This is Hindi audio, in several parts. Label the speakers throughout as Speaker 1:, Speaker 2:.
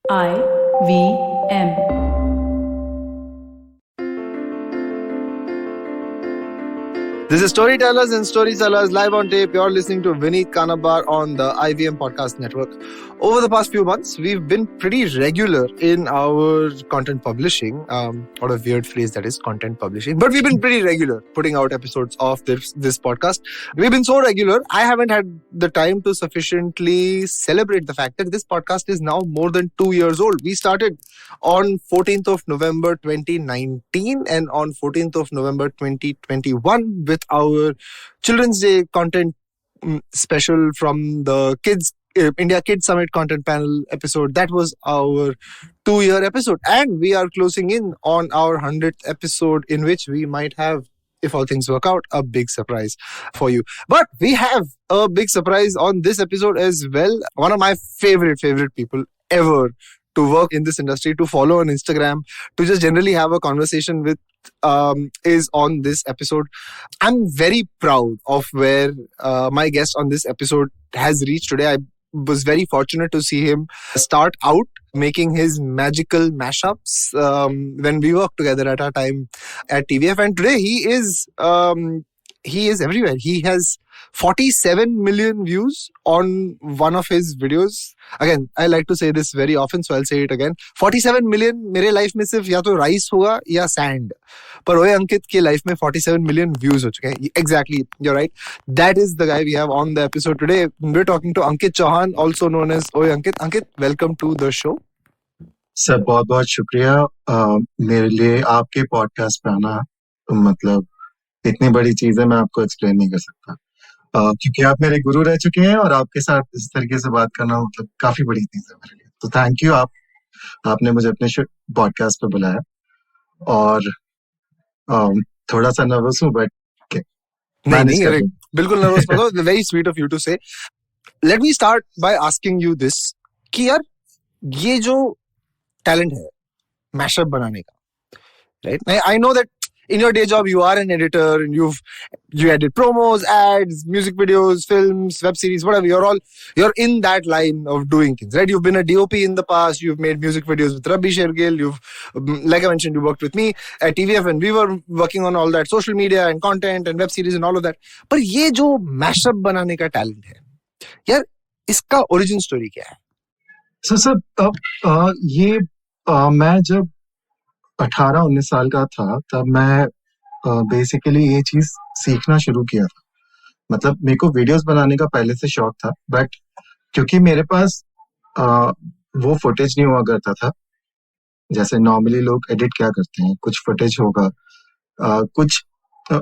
Speaker 1: IVM.
Speaker 2: This is Storytellers and Storytellers live on tape. You're listening to Vineet Kanabar on the IVM Podcast Network. Over the past few months, we've been pretty regular in our content publishing. What a weird phrase that is, content publishing. But we've been pretty regular putting out episodes of this podcast. We've been so regular, I haven't had the time to sufficiently celebrate the fact that this podcast is now more than 2 years old. We started on 14th of November 2019 and on 14th of November 2021 with our Children's Day content special from the India Kids Summit content panel episode. That was our 2-year episode, and we are closing in on our 100th episode, in which we might have, if all things work out, a big surprise for you. But we have a big surprise on this episode as well. One of my favorite people ever to work in this industry, to follow on Instagram, to just generally have a conversation with, is on this episode. I'm very proud of where my guest on this episode has reached today. I was very fortunate to see him start out making his magical mashups when we worked together at our time at TVF, and today he is everywhere. He has 47 million views on one of his videos. Again, I like to say this very often, so I'll say it again. 47 million मेरे लाइफ में सिर्फ या तो राइस होगा या सैंड, पर ओए अंकित के लाइफ में 47 million views हो चुके हैं. Exactly, you're right. That is the guy we have on the episode today. We're talking to Ankit Chauhan, also known as Oye Ankit. Ankit, welcome to the show.
Speaker 3: Sir बहुत बहुत शुक्रिया मेरे लिए आपके पॉडकास्ट पे आना. मतलब इतनी बड़ी चीज है, मैं आपको एक्सप्लेन नहीं कर सकता, क्योंकि आप मेरे गुरु रह चुके हैं और आपके साथ इस तरीके से बात करना मतलब काफी बड़ी चीज है मेरे लिए. तो थैंक यू, आपने मुझे अपने पॉडकास्ट पे बुलाया. और थोड़ा सा नर्वस हूँ, बट
Speaker 2: नहीं, बिल्कुल नर्वस मत हो. Very sweet of you to say. Let me start by asking you this कि यार ये जो टैलेंट है मैशअप बनाने का, right? I know that in your day job you are an editor and you edit promos, ads, music videos, films, web series, whatever. You're in that line of doing things, right? You've been a DOP in the past. You've made music videos with Rabbi Shergill. Like I mentioned, you worked with me at TVF and we were working on all that social media and content and web series and all of that. पर ये जो mashup बनाने का talent है यार, इसका origin story क्या है?
Speaker 3: सर ये मैं जब 18-19 साल का था तब मैं बेसिकली ये चीज सीखना शुरू किया था. मतलब मेरे को वीडियोस बनाने का पहले से शौक था, बट क्योंकि मेरे पास वो फुटेज नहीं हुआ करता था जैसे नॉर्मली लोग एडिट क्या करते हैं. कुछ फुटेज होगा, कुछ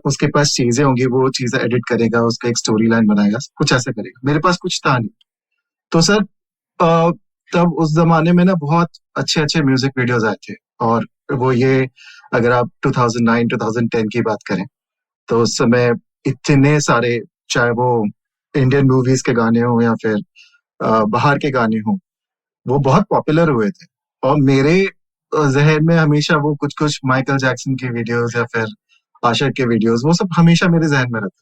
Speaker 3: उसके पास चीजें होंगी, वो चीजें एडिट करेगा, उसका एक स्टोरी लाइन बनाएगा, कुछ ऐसा करेगा. मेरे पास कुछ था नहीं. तो सर तब उस जमाने में ना बहुत अच्छे म्यूजिक वीडियोस आए थे, और वो ये अगर आप 2009-2010 की बात करें तो उस समय इतने सारे, चाहे वो इंडियन मूवीज के गाने हो या फिर बाहर के गाने हो, वो बहुत पॉपुलर हुए थे. और मेरे जहन में हमेशा वो कुछ माइकल जैक्सन की वीडियोस या फिर आशिक के वीडियोस, वो सब हमेशा मेरे जहन में रहते.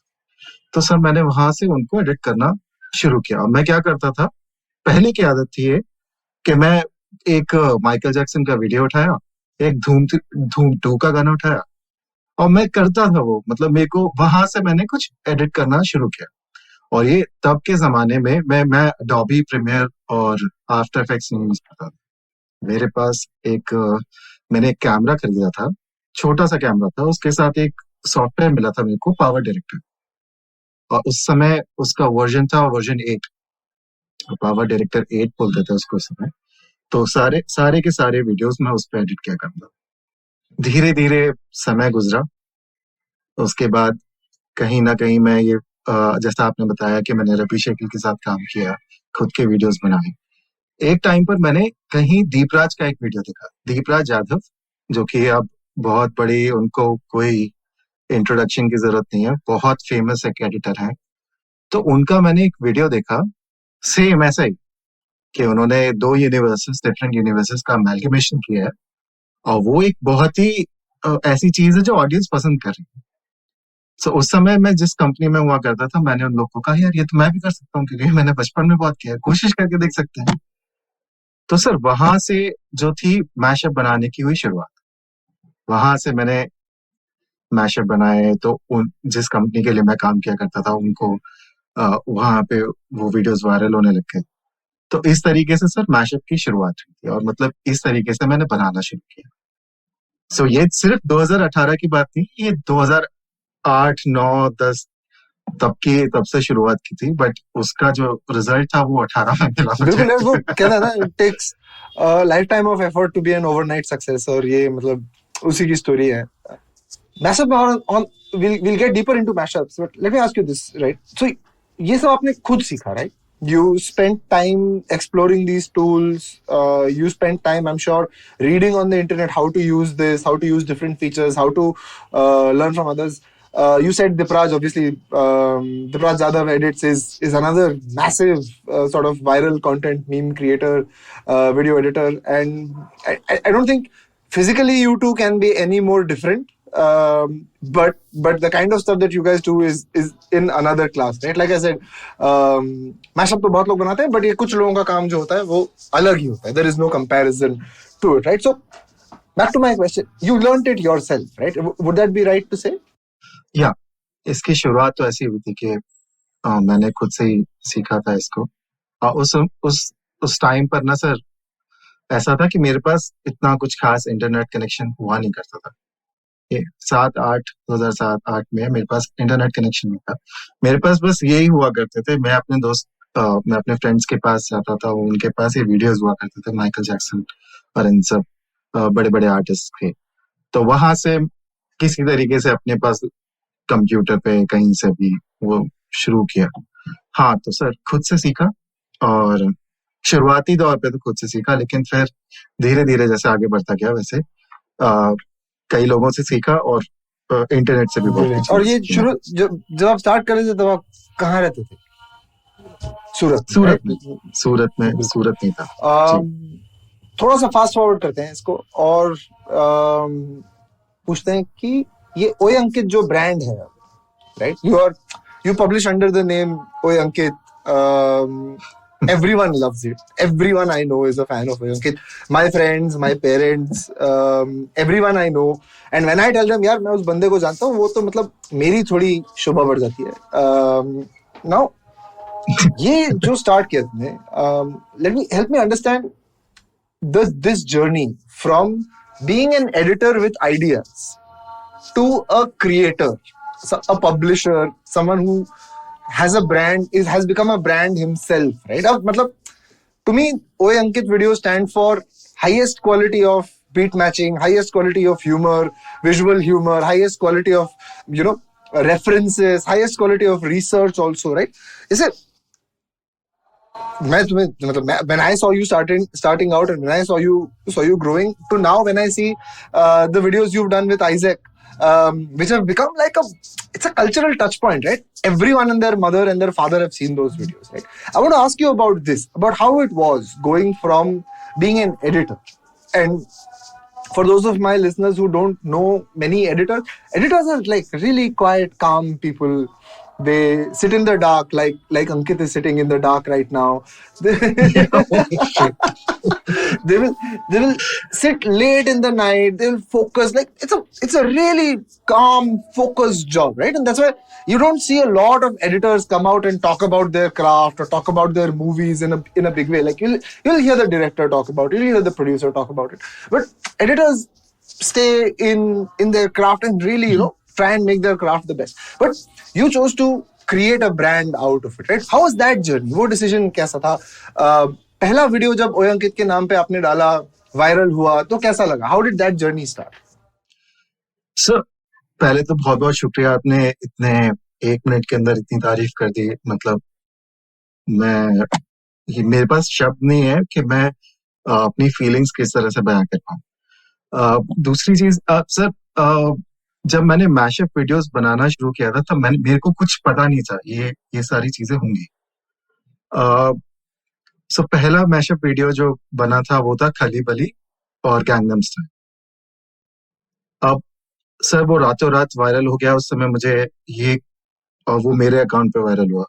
Speaker 3: तो सर मैंने वहां से उनको एडिट करना शुरू किया. और मैं क्या करता था, पहले की आदत थी ये कि मैं एक माइकल जैक्सन का वीडियो उठाया, एक धूम 2 का गाना उठाया, और मैं करता था वो. मतलब मेरे को वहां से मैंने कुछ एडिट करना शुरू किया. और ये तब के जमाने में मैं अडोबी प्रीमियर और आफ्टर इफेक्ट्स नहीं यूज करता था. मेरे पास मैंने एक कैमरा खरीदा था, छोटा सा कैमरा था, उसके साथ एक सॉफ्टवेयर मिला था मेरे को, पावर डायरेक्टर. और उस समय उसका वर्जन था वर्जन 8, पावर डायरेक्टर 8 बोलते थे उसको उस समय. तो सारे के सारे वीडियोस में उस पर एडिट किया करता. धीरे धीरे समय गुजरा. उसके बाद कहीं ना कहीं मैं ये जैसा आपने बताया कि मैंने रबी शेखर के साथ काम किया, खुद के वीडियोस बनाए. एक टाइम पर मैंने कहीं दीपराज का एक वीडियो देखा, दीपराज यादव, जो कि अब बहुत बड़ी, उनको कोई इंट्रोडक्शन की जरूरत नहीं है, बहुत फेमस एक एडिटर है. तो उनका मैंने एक वीडियो देखा, सेम ऐसा ही, कि उन्होंने 2 डिफरेंट यूनिवर्सेस का अमेलगमेशन किया है. और वो एक बहुत ही ऐसी चीज है जो ऑडियंस पसंद कर रही है. सो उस समय मैं जिस कंपनी में हुआ करता था, मैंने उन लोगों को कहा यार ये तो मैं भी कर सकता हूँ, क्योंकि मैंने बचपन में बहुत किया है, कोशिश करके देख सकते हैं. तो सर वहां से जो थी मैशअप बनाने की हुई शुरुआत। वहां से मैंने मैशअप बनाए, तो उन जिस कंपनी के लिए मैं काम किया करता था उनको वहां पे वो वीडियोस वायरल होने लग गए। तो इस तरीके से सर मैशअप की शुरुआत हुई थी, और मतलब इस तरीके से मैंने बनाना शुरू किया। सो ये सिर्फ 2018 की बात नहीं, ये 2008, 9, 10 तब से शुरुआत की थी, बट उसका जो रिजल्ट था वो 18 में मिला
Speaker 2: बिल्कुल यार, वो
Speaker 3: मुझे।
Speaker 2: कहना है ना, it takes lifetime of effort to be an overnight success, और ये मतलब उसी की स्टोरी है। Mashup on we'll get deeper into mashups, but let me ask you this, right? So ये सब आपने खुद सीखा, right? You spent time exploring these tools. You spent time, I'm sure, reading on the internet how to use this, how to use different features, how to learn from others. You said Dipraj, obviously, Dipraj Jadhav edits is another massive sort of viral content meme creator, video editor, and I don't think physically you two can be any more different. But the kind of stuff that you guys do is in another class, right? Like I said, mashup तो बहुत लोग बनाते हैं, but ये कुछ लोगों का काम जो होता है वो अलग ही होता है. There is no comparison to it, right? So back to my question, you learned it yourself, right? Would that be right to say?
Speaker 3: या इसकी शुरुआत तो ऐसी हुई थी कि मैंने खुद से ही सीखा था इसको। उस टाइम पर ना सर, ऐसा था कि मेरे पास इतना कुछ खास इंटरनेट कनेक्शन हुआ नहीं करता था। ये 2007-8 में मेरे पास इंटरनेट कनेक्शन नहीं था। मेरे पास बस यही हुआ करते थे, मैं अपने फ्रेंड्स के पास जाता था, उनके पास ये वीडियोस हुआ करते थे, माइकल जैक्सन और इन सब बड़े बड़े आर्टिस्ट थे। तो वहां से किसी तरीके से अपने पास कंप्यूटर पे कहीं से भी वो शुरू किया। हाँ, तो सर खुद से सीखा, और शुरुआती दौर पे तो खुद से सीखा, लेकिन फिर धीरे धीरे जैसे आगे बढ़ता गया वैसे कई लोगों से सीखा, और इंटरनेट से भी बहुत कुछ
Speaker 2: और ये
Speaker 3: सीखा।
Speaker 2: शुरू जब आप स्टार्ट कर रहे थे तब आप कहाँ रहते थे? सूरत में, right?
Speaker 3: सूरत में था जी।
Speaker 2: थोड़ा सा फास्ट फॉरवर्ड करते हैं इसको, और पूछते हैं कि ये ओए अंकित जो ब्रांड है, right? You publish under the name Oye Ankit. Everyone loves it. Everyone I know is a fan of Oye Ankit. My friends, my parents, everyone I know. And when I tell them, यार मैं उस बंदे को जानता हूँ, वो तो मतलब मेरी थोड़ी शोभा बढ़ जाती है. Now ये जो स्टार्ट किया तुमने, help me understand this journey from being an editor with ideas to a creator, a publisher, someone who has a brand, has become a brand himself, right? अब मतलब to me, Oye Ankit videos stand for highest quality of beat matching, highest quality of humor, visual humor, highest quality of references, highest quality of research also, right? Is it? मैं तुम्हें मतलब when I saw you starting out, and when I saw you growing to now, when I see the videos you've done with Isaac, which have become like it's a cultural touch point, right? Everyone and their mother and their father have seen those videos, right? I want to ask you about this, about how it was going from being an editor. And for those of my listeners who don't know many editors are like really quiet, calm people. They sit in the dark, like Ankit is sitting in the dark right now. They will sit late in the night. They will focus. Like it's a really calm, focused job, right? And that's why you don't see a lot of editors come out and talk about their craft or talk about their movies in a big way. Like you'll hear the director talk about it, you'll hear the producer talk about it, but editors stay in their craft and really try and make their craft the best. But you chose to create a brand out of it, right? How was that journey? वो decision कैसा था? पहला वीडियो जब ओए अंकित के नाम पे आपने डाला, वायरल हुआ, तो कैसा लगा? How did that journey start?
Speaker 3: Sir पहले तो बहुत बहुत शुक्रिया, आपने इतने 1 मिनट के अंदर इतनी तारीफ कर दी। मतलब मेरे पास शब्द नहीं है कि मैं अपनी फीलिंग्स किस तरह से बयां कर पाऊँ। दूसरी चीज सर, जब मैंने मैशअप वीडियोस बनाना शुरू किया था तब मेरे को कुछ पता नहीं था ये सारी चीजें होंगी। सो पहला मैशअप वीडियो जो बना था वो था खली बली और गैंगनम स्टाइल। अब सर वो रातों रात वायरल हो गया। उस समय मुझे वो मेरे अकाउंट पे वायरल हुआ।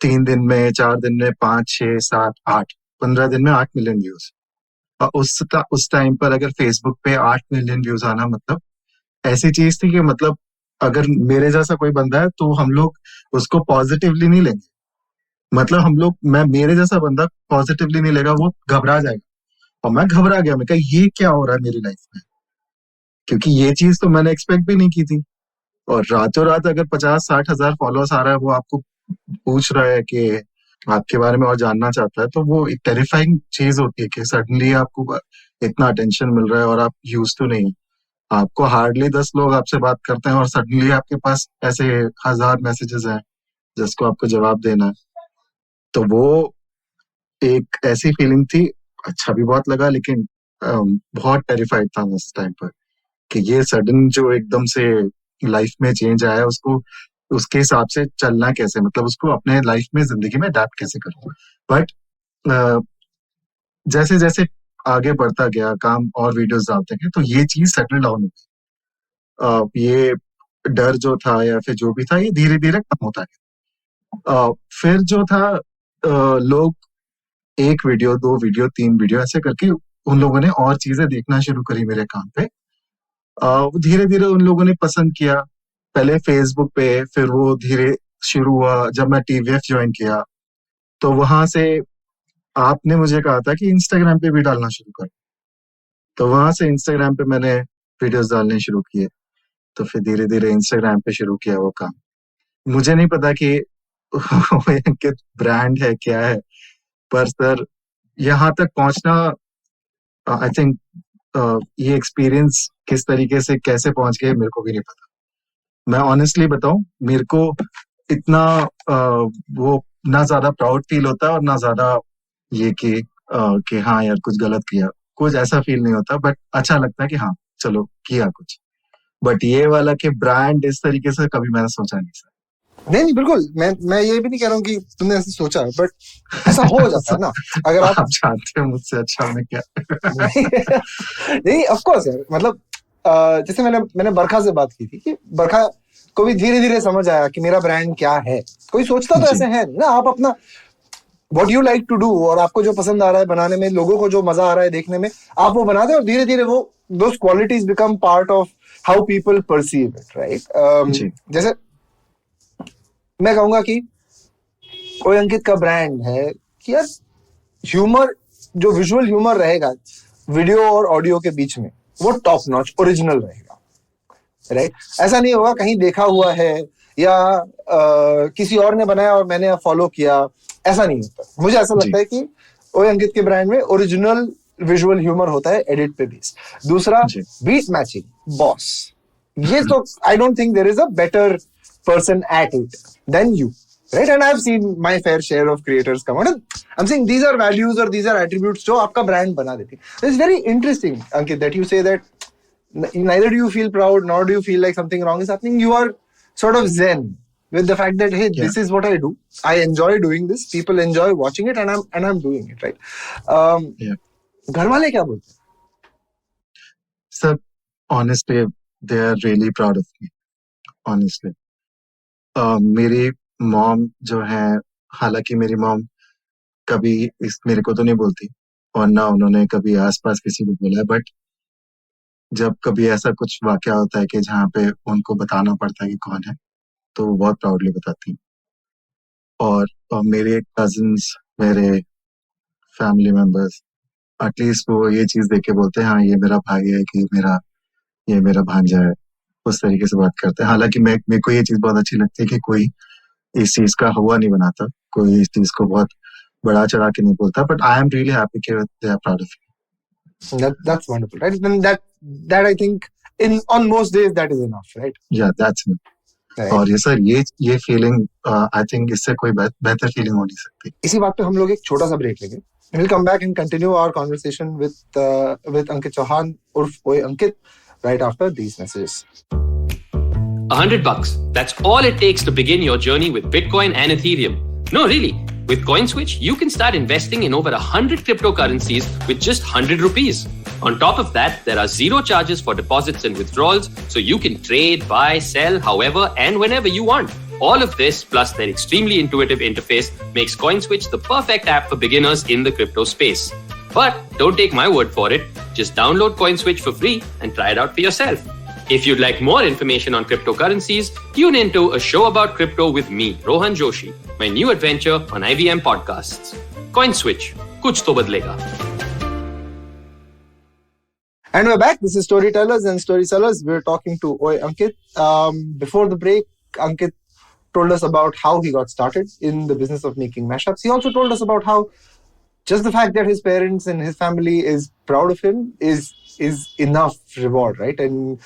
Speaker 3: 3 दिन में, 4 दिन में 5, 6, 7, 8 15 दिन में 8 मिलियन व्यूज। और उस टाइम पर अगर फेसबुक पे 8 मिलियन व्यूज आना मतलब ऐसी चीज थी कि मतलब अगर मेरे जैसा कोई बंदा है तो हम लोग उसको पॉजिटिवली नहीं लेंगे। मतलब मेरे जैसा बंदा पॉजिटिवली नहीं लेगा, वो घबरा जाएगा। और मैं घबरा गया, मैं कहा ये क्या हो रहा है मेरी लाइफ में, क्योंकि ये चीज तो मैंने एक्सपेक्ट भी नहीं की थी। और रातों रात अगर 50-60 हजार फॉलोअर्स आ रहा है, वो आपको पूछ रहा है कि आपके बारे में और जानना चाहता है, तो वो एक टेरिफाइंग चीज होती है कि सडनली आपको इतना अटेंशन मिल रहा है और आप यूज टू नहीं। आपको हार्डली 10 लोग आपसे बात करते हैं और सडनली आपके पास ऐसे 1000 मैसेजेस हैं जिसको आपको जवाब देना है। तो वो एक ऐसी फीलिंग थी, अच्छा भी बहुत लगा, लेकिन बहुत टेरिफाइड था उस टाइम पर कि ये सडन जो एकदम से लाइफ में चेंज आया, उसको उसके हिसाब से चलना कैसे, मतलब उसको अपने लाइफ में जिंदगी में अडेप्ट कैसे करूँ। बट जैसे जैसे आगे बढ़ता गया काम और वीडियोस डालते गए, तो ये चीज सेटल डाउन हो गई। ये डर जो था या फिर जो भी था, ये धीरे धीरे कम होता गया। फिर जो था लोग 1 वीडियो, 2 वीडियो, 3 वीडियो ऐसे करके उन लोगों ने और चीजें देखना शुरू करी मेरे काम पे। धीरे धीरे उन लोगों ने पसंद किया, पहले फेसबुक पे, फिर वो धीरे शुरू हुआ जब मैं TVF ज्वाइन किया, तो वहां से आपने मुझे कहा था कि इंस्टाग्राम पे भी डालना शुरू कर, तो वहां से इंस्टाग्राम पे मैंने वीडियोस डालने शुरू किए। तो फिर धीरे धीरे इंस्टाग्राम पे शुरू किया वो काम। मुझे नहीं पता कि अंकित ब्रांड है क्या है, पर सर यहाँ तक पहुंचना, आई थिंक ये एक्सपीरियंस किस तरीके से कैसे पहुंच गए मेरे को भी नहीं पता। मैं ऑनेस्टली बताऊं, मेरे को इतना वो ना ज्यादा प्राउड फील होता है और ना ज्यादा ये कि हाँ यार कुछ गलत किया, कुछ ऐसा फील नहीं होता। बट अच्छा लगता है कि हाँ चलो किया कुछ। बट ये वाला कि ब्रांड इस तरीके से कभी मैंने सोचा नहीं सर।
Speaker 2: नहीं बिल्कुल, मैं ये भी नहीं कह रहा हूँ कि तुमने ऐसे सोचा, बट ऐसा हो जाता है ना। अगर
Speaker 3: आप जानते हो मुझसे अच्छा मैं क्या
Speaker 2: नहीं ऑफ कोर्स यार, मतलब जैसे मैंने बरखा से बात की थी कि बरखा को भी धीरे धीरे समझ आया कि मेरा ब्रांड क्या है। कोई सोचता तो ऐसे है ना, आप अपना what you like to do और आपको जो पसंद आ रहा है बनाने में, लोगों को जो मजा आ रहा है देखने में, आप वो बना दे और धीरे धीरे वो those qualities become part of how people perceive it, right. जैसे मैं कहूंगा कि कोई अंकित का ब्रांड है कि यार ह्यूमर, जो विजुअल ह्यूमर रहेगा वीडियो और ऑडियो के बीच में, वो टॉप नॉच ओरिजिनल रहेगा, राइट। ऐसा नहीं होगा कहीं देखा हुआ है या किसी और ने बनाया और मैंने फॉलो किया, ऐसा नहीं होता। मुझे ऐसा लगता है कि ओए अंकित के ब्रांड में ओरिजिनल विजुअल ह्यूमर होता है, एडिट पे बेस्ड। दूसरा बीट मैचिंग, बॉस, ये तो I don't think there is a better person at it than you, right? And I've seen my fair share of creators come out and I'm saying these are values or these are attributes जो आपका brand बना देती है। It's very interesting, Ankit, that you say that neither do you feel proud nor do you feel like something wrong is happening. You are sort of zen with the fact that hey, this is what I do. I enjoy doing this. People enjoy watching it, and I'm doing it, right? घर वाले क्या बोलते हैं?
Speaker 3: Sir, honestly, they are really proud of me. Honestly. मेरी मॉम जो है, हालांकि मेरी मॉम कभी मेरे को तो नहीं बोलती और ना उन्होंने कभी आसपास किसी को बोला है, बट जब कभी ऐसा कुछ वाकया होता है कि जहाँ पे उनको बताना पड़ता है कि कौन है, तो वो बहुत प्राउडली बताती हैं। और मेरे कजिन्स, मेरे फैमिली मेंबर्स, एटलीस्ट वो ये चीज देख के बोलते हैं हाँ ये मेरा भाई है कि ये मेरा भांजा है, उस तरीके से बात करते हैं। हालांकि मेरे को ये चीज बहुत अच्छी लगती है कि कोई इस चीज का हुआ नहीं बनाता, कोई इस चीज को बहुत बड़ा चढ़ा के नहीं बोलता, but I am really happy कि they are proud of me.
Speaker 2: That's wonderful, right? And that I think on most days that is enough, right?
Speaker 3: Yeah, that's me. Right. और ये सर ये फीलिंग आई थिंक इससे कोई बेहतर फीलिंग हो नहीं सकती।
Speaker 2: इसी बात पे हम लोग एक छोटा सा ब्रेक लेंगे। We'll come back and continue our conversation with Ankit Chauhan urf Oye Ankit right after these messages.
Speaker 1: $100. That's all it takes to begin your journey with Bitcoin and Ethereum. No, really. With CoinSwitch, you can start investing in over 100 cryptocurrencies with just 100 rupees. On top of that, there are zero charges for deposits and withdrawals, so you can trade, buy, sell, however and whenever you want. All of this, plus their extremely intuitive interface, makes CoinSwitch the perfect app for beginners in the crypto space. But don't take my word for it. Just download CoinSwitch for free and try it out for yourself. If you'd like more information on cryptocurrencies, tune into a show about crypto with me, Rohan Joshi, my new adventure on IVM Podcasts. CoinSwitch, kuch to badlega.
Speaker 2: And we're back. This is Storytellers and Storysellers. We're talking to Oy Ankit. Before the break, Ankit told us about how he got started in the business of making mashups. He also told us about how just the fact that his parents and his family is proud of him is enough reward, right? And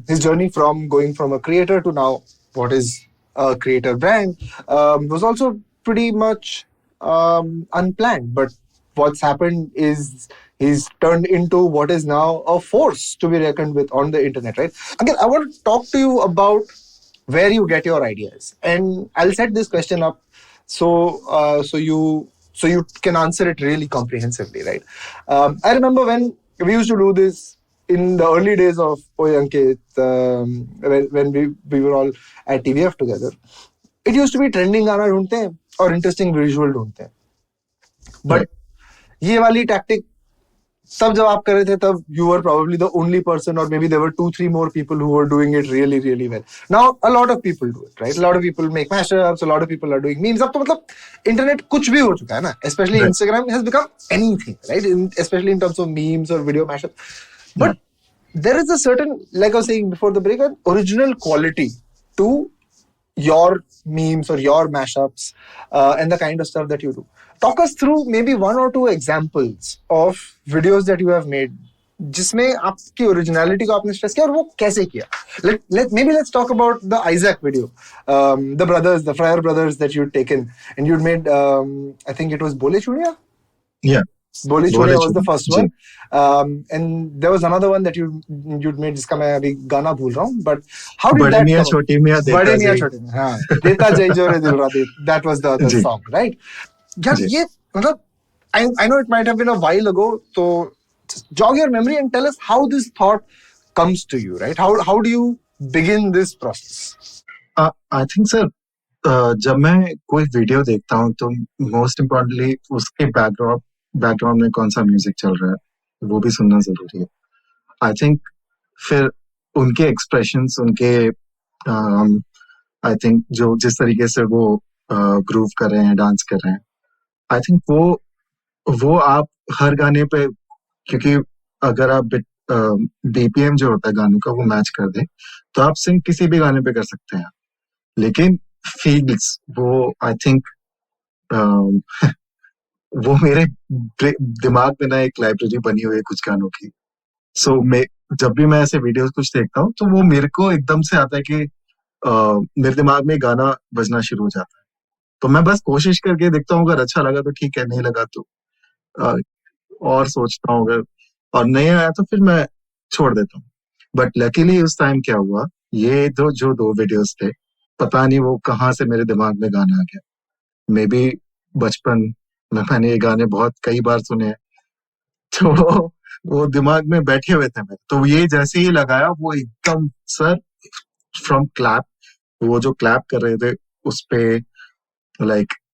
Speaker 2: his journey from going from a creator to now what is a creator brand was also pretty much unplanned. But what's happened is he's turned into what is now a force to be reckoned with on the internet, right? Again, I want to talk to you about where you get your ideas, and I'll set this question up so you can answer it really comprehensively, right? I remember when we used to do this in the early days of Oy Ankit, when we were all at TVF together. It used to be trending गाना ढूंढते हैं और interesting visual ढूंढते हैं. But ये वाली tactic तब जब आप कर रहे थे तब you were probably the only person, or maybe there were 2-3 more people who were doing it really really well. Now a lot of people do it, right? A lot of people make mashups, a lot of people are doing memes. अब तो मतलब internet कुछ भी हो चुका है ना. Especially Instagram has become anything, right? Especially in terms of memes or video mashups. But there is a certain, like I was saying before the break, an original quality to your memes or your mashups and the kind of stuff that you do. Talk us through maybe 1 or 2 examples of videos that you have made जिसमें आपकी ओरिजिनलिटी को आपने स्ट्रेस किया और वो कैसे किया. Let's talk about the Isaac video, the Fryer brothers that you'd taken and you'd made. I think it was Bole Chunia.
Speaker 3: Yeah,
Speaker 2: Bole Chunia was the first one, and there was another one that you'd made जिसका मैं अभी गाना भूल रहा हूँ. But how did that come?
Speaker 3: छोटी मियाँ
Speaker 2: बड़े मियाँ छोटे मियाँ, हाँ, देता जय जोरे दिल Radhe. That was the other song, right? यार ये मतलब I know it might have been a while ago, so jog your memory and tell us how this thought comes to you, right? How do you begin this process?
Speaker 3: I think sir, जब मैं कोई वीडियो देखता हूँ तो मोस्ट इम्पोर्टेंटली उसके बैकग्राउंड में कौन सा म्यूजिक चल रहा है वो भी सुनना जरूरी है. आई थिंक फिर उनके एक्सप्रेशंस, उनके आई थिंक जो जिस तरीके से वो ग्रूव कर रहे हैं, डांस कर रहे हैं, आई थिंक वो आप हर गाने पे, क्योंकि अगर आप बीपीएम जो होता है गानों का वो मैच कर दें तो आप सिंग किसी भी गाने पे कर सकते हैं. लेकिन फील्स वो आई थिंक वो मेरे दिमाग में ना एक लाइब्रेरी बनी हुई है कुछ गानों की. सो जब भी मैं ऐसे वीडियोस कुछ देखता हूँ तो वो मेरे को एकदम से आता है कि मेरे दिमाग में गाना बजना शुरू हो जाता है. तो मैं बस कोशिश करके देखता हूँ, अगर अच्छा लगा तो ठीक है, नहीं लगा तो और सोचता हूँ, अगर और नहीं आया तो फिर मैं छोड़ देता हूँ. बट लकीली उस टाइम क्या हुआ, ये जो 2 वीडियोस थे, पता नहीं वो कहाँ से मेरे दिमाग में गाना आ गया. मे बी बचपन में मैंने ये गाने बहुत कई बार सुने, तो वो दिमाग में बैठे हुए थे मेरे. तो ये जैसे ही लगाया वो एकदम सर फ्रॉम क्लैप, वो जो क्लैप कर रहे थे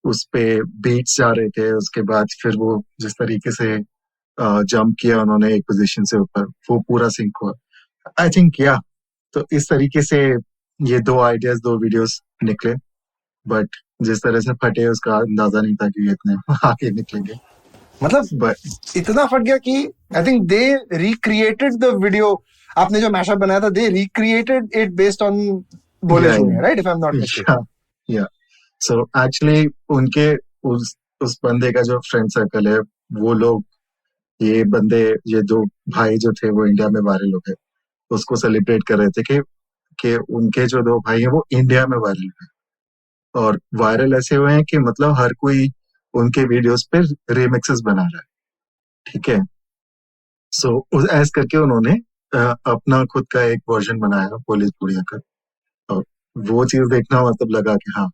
Speaker 3: उस पे बीट्स जा रहे थे, उसके बाद फिर वो जिस तरीके से जंप किया उन्होंने एक पोजीशन से ऊपर, वो पूरा सिंक हुआ. आई थिंक तो इस तरीके से ये 2 आइडियाज 2 वीडियोस निकले. बट जिस तरह से फटे उसका अंदाजा नहीं था कि इतने आगे निकलेंगे.
Speaker 2: मतलब इतना फट गया कि I think they recreated the video. आपने जो मैशअप बनाया था, दे रिक्रिएटेड इट बेस्ड ऑन बोले सुनिए, right? If I am not mistaken.
Speaker 3: या सो एक्चुअली उनके उस बंदे का जो फ्रेंड सर्कल है, वो लोग ये 2 भाई जो थे वो इंडिया में वायरल हो गए. उसको सेलिब्रेट कर रहे थे कि उनके जो 2 भाई हैं वो इंडिया में वायरल हुए. और वायरल ऐसे हुए हैं कि मतलब हर कोई उनके वीडियोस पे रिमिक्सेस बना रहा है. ठीक है. सो ऐसे करके उन्होंने अपना खुद का एक वर्जन बनाया पुलिस बुढ़िया का. और वो चीज देखना मतलब लगा कि हाँ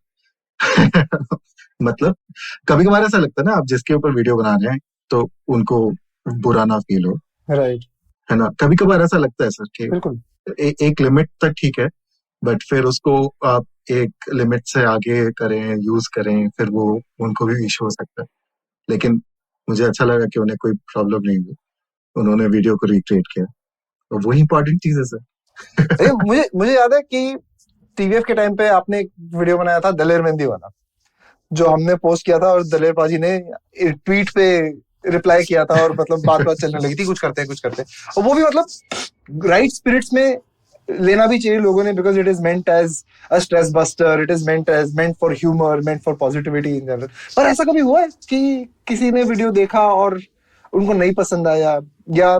Speaker 3: मतलब कभी कभार ऐसा लगता है ना, आप जिसके ऊपर वीडियो बना रहे हैं तो उनको बुरा ना फील हो,
Speaker 2: राइट?
Speaker 3: है ना. कभी कभार ऐसा लगता है सर कि
Speaker 2: बिल्कुल
Speaker 3: एक लिमिट तक ठीक है, बट फिर उसको आप एक लिमिट से आगे करें, यूज करें, फिर वो उनको भी इशू हो सकता है। लेकिन मुझे अच्छा लगा कि उन्हें कोई प्रॉब्लम नहीं हुई, उन्होंने वीडियो को रिक्रिएट किया, और वही इंपॉर्टेंट चीज है सर।
Speaker 2: मुझे मुझे याद है कि टीवीएफ के टाइम पे आपने एक वीडियो बनाया था दलेर मेहंदी वाला, जो हमने पोस्ट किया था और दलेर पाजी ने ट्वीट पे रिप्लाई किया था, और मतलब बात बात चलने लगी थी कुछ करते हैं कुछ करते हैं, और वो भी मतलब राइट स्पिरिट्स में लेना भी चाहिए लोगों ने, because it is meant as a stress buster, it is meant for humour, meant for positivity in general. पर ऐसा कभी हुआ है कि किसी ने वीडियो देखा और उनको नहीं पसंद आया, या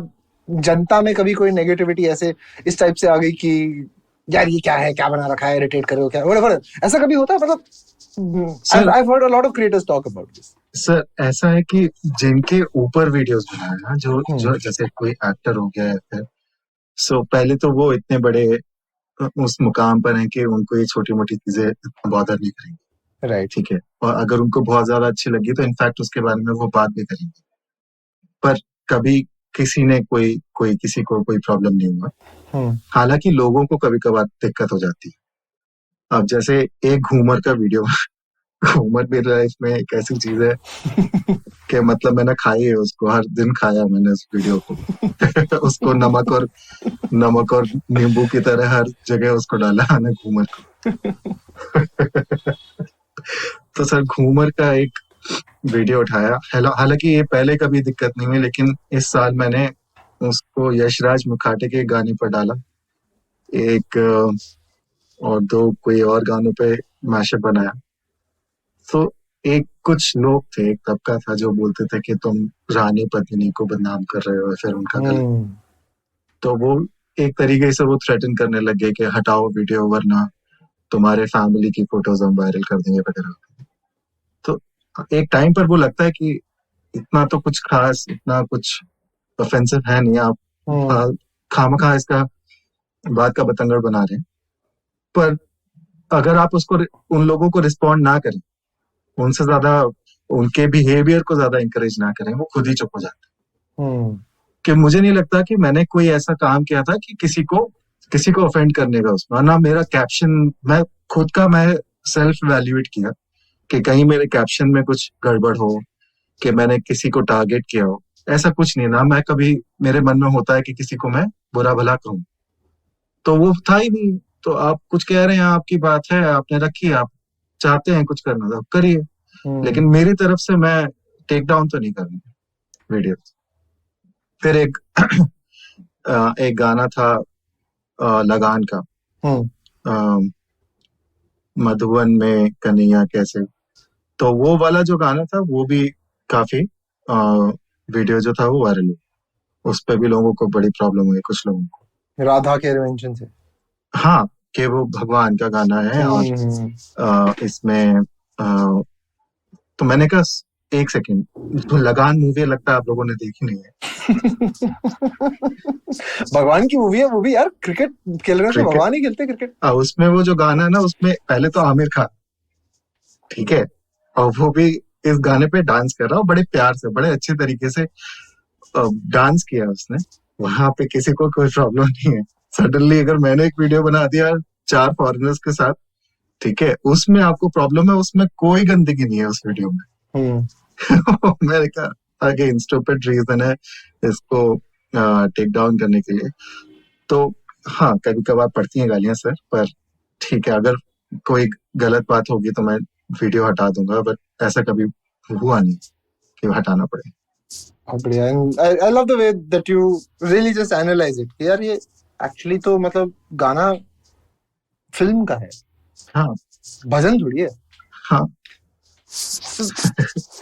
Speaker 2: जनता में कभी कोई नेगेटिविटी ऐसे इस टाइप से आ गई कि यार ये क्या है, क्या बना रखा है, इरिटेट कर रहे हो क्या, whatever, ऐसा कभी होता है? मतलब I've heard a lot of creators talk about this.
Speaker 3: Sir ऐसा है कि जिनके ऊपर वीडियोस बनाए ना, जो जैसे कोई एक्टर हो गया है, फिर सो पहले तो वो इतने बड़े उस मुकाम पर हैं कि उनको ये छोटी मोटी चीजें बॉदर नहीं करेंगे,
Speaker 2: राइट,
Speaker 3: ठीक है, और अगर उनको बहुत ज्यादा अच्छी लगी तो इनफैक्ट उसके बारे में वो बात भी करेंगे। पर कभी किसी ने कोई किसी को कोई प्रॉब्लम नहीं हुआ। हालांकि लोगों को कभी कभार दिक्कत हो जाती है। अब जैसे एक घूमर का वीडियो घूमर मेरी लाइफ में एक ऐसी चीज है कि मतलब मैंने खाई है उसको, हर दिन खाया मैंने उस वीडियो को उसको नमक और नींबू की तरह हर जगह उसको डाला मैंने घूमर को। तो सर घूमर का एक वीडियो उठाया, हालांकि ये पहले कभी दिक्कत नहीं हुई, लेकिन इस साल मैंने उसको यशराज मुखाटे के गाने पर डाला, एक और दो कोई और गानों पे मैशअप बनाया। तो एक कुछ लोग थे, एक तबका था जो बोलते थे कि तुम रानी पद्मिनी को बदनाम कर रहे हो, फिर उनका गलत, तो वो एक तरीके से वो थ्रेटन करने लगे कि हटाओ वीडियो वरना तुम्हारे फैमिली की फोटोज हम वायरल कर देंगे वगैरह। तो एक टाइम पर वो लगता है कि इतना तो कुछ खास, इतना कुछ ऑफेंसिव है नहीं, आप खामखा इसका बात का बतंगड़ बना रहे हैं। पर अगर आप उसको उन लोगों को रिस्पॉन्ड ना करें, उनसे ज्यादा उनके बिहेवियर को ज्यादा इंकरेज ना करें, वो खुद ही चुप हो जाते हैं। कि मुझे नहीं लगता कि मैंने कोई ऐसा काम किया था कि किसी को ऑफेंड करने का उसमें, ना मेरा कैप्शन, मैं खुद का मैं सेल्फ वैल्यूएट किया कि कहीं मेरे कैप्शन में कुछ गड़बड़ हो, कि मैंने किसी को टारगेट किया हो, ऐसा कुछ नहीं। ना मैं कभी मेरे मन में होता है कि किसी को मैं बुरा भला कहूं, तो वो था ही नहीं। तो आप कुछ कह रहे हैं, आपकी बात है, आपने रखी, आप चाहते हैं कुछ करना तो करिए, लेकिन मेरी तरफ से मैं टेक डाउन तो नहीं करूंगा वीडियो। फिर एक गाना था लगान का, मधुबन में कन्हैया कैसे, तो वो वाला जो गाना था वो भी काफी वीडियो जो था वो वायरल हुआ, उस पर भी लोगों को बड़ी प्रॉब्लम हुई, कुछ लोगों को
Speaker 2: राधा के मेंशन से।
Speaker 3: हाँ, कि वो भगवान का गाना है, और इसमें तो मैंने कहा एक सेकेंड, तो लगान मूवी लगता है आप लोगों ने देखी नहीं है।
Speaker 2: भगवान की मूवी है वो भी यार, क्रिकेट खेल रहे हैं तो भगवान ही खेलते क्रिकेट।
Speaker 3: उसमें वो जो गाना है ना, उसमें पहले तो आमिर खान, ठीक है, और वो भी इस गाने पे डांस कर रहा हो, बड़े प्यार से, बड़े अच्छे तरीके से डांस किया उसने, वहां पे किसी को कोई प्रॉब्लम नहीं है। सडनली अगर मैंने एक वीडियो बना दिया 4 फॉरेनर्स के साथ, ठीक है, उसमें आपको प्रॉब्लम है, उसमें कोई गंदगी नहीं है उस वीडियो में। मैंने कहा अगेन स्टूपिड रीजन है इसको टेक डाउन करने के लिए। तो हाँ, कभी कभार पड़ती हैं गालियां सर, पर ठीक है, अगर कोई गलत बात होगी तो मैं वीडियो हटा दूंगा, बट ऐसा कभी हुआ नहीं कि हटाना पड़े।
Speaker 2: बढ़िया। I love the way that you really just analyze it. यार ये एक्चुअली तो मतलब गाना फिल्म का है,
Speaker 3: हाँ,
Speaker 2: भजन थोड़ी है।
Speaker 3: हाँ।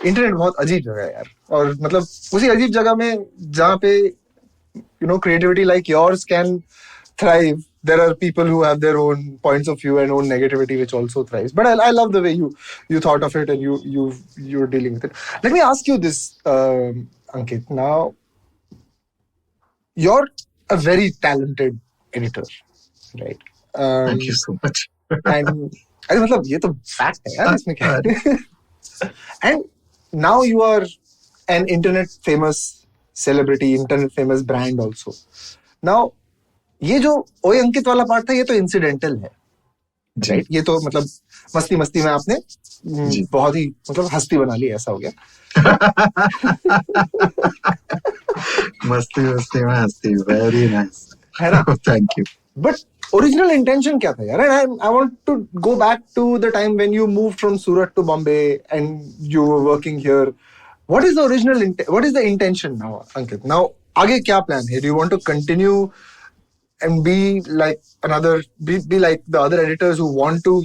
Speaker 2: इंटरनेट बहुत अजीब जगह है यार, और मतलब उसी अजीब जगह में जहाँ पे creativity like yours can thrive, there are people who have their own points of view and own negativity which also thrives. But I love the way you thought of it and you're dealing with it. Let me ask you this, Ankit. Now, you're a very talented editor, right?
Speaker 3: Thank you so much.
Speaker 2: And अरे मतलब ये तो fact है यार, इसमें क्या है? And now you are an internet famous celebrity, internet famous brand also. Now ये जो ओए अंकित वाला पार्ट था, ये तो इंसिडेंटल है,
Speaker 3: जी
Speaker 2: राइट? ये तो मतलब मस्ती मस्ती में आपने
Speaker 3: जी
Speaker 2: बहुत ही मतलब हस्ती बना ली, ऐसा हो गया.
Speaker 3: मस्ती मस्ती में हंसी, वेरी नाइस,
Speaker 2: है ना?
Speaker 3: Thank you.
Speaker 2: But original intention क्या था यार? And I want to go back to the time when you moved from Surat to Bombay and you were working here. What is the what is the intention now, Ankit? Now, आगे क्या plan है? Do you want to continue and be like be like the other editors who want to,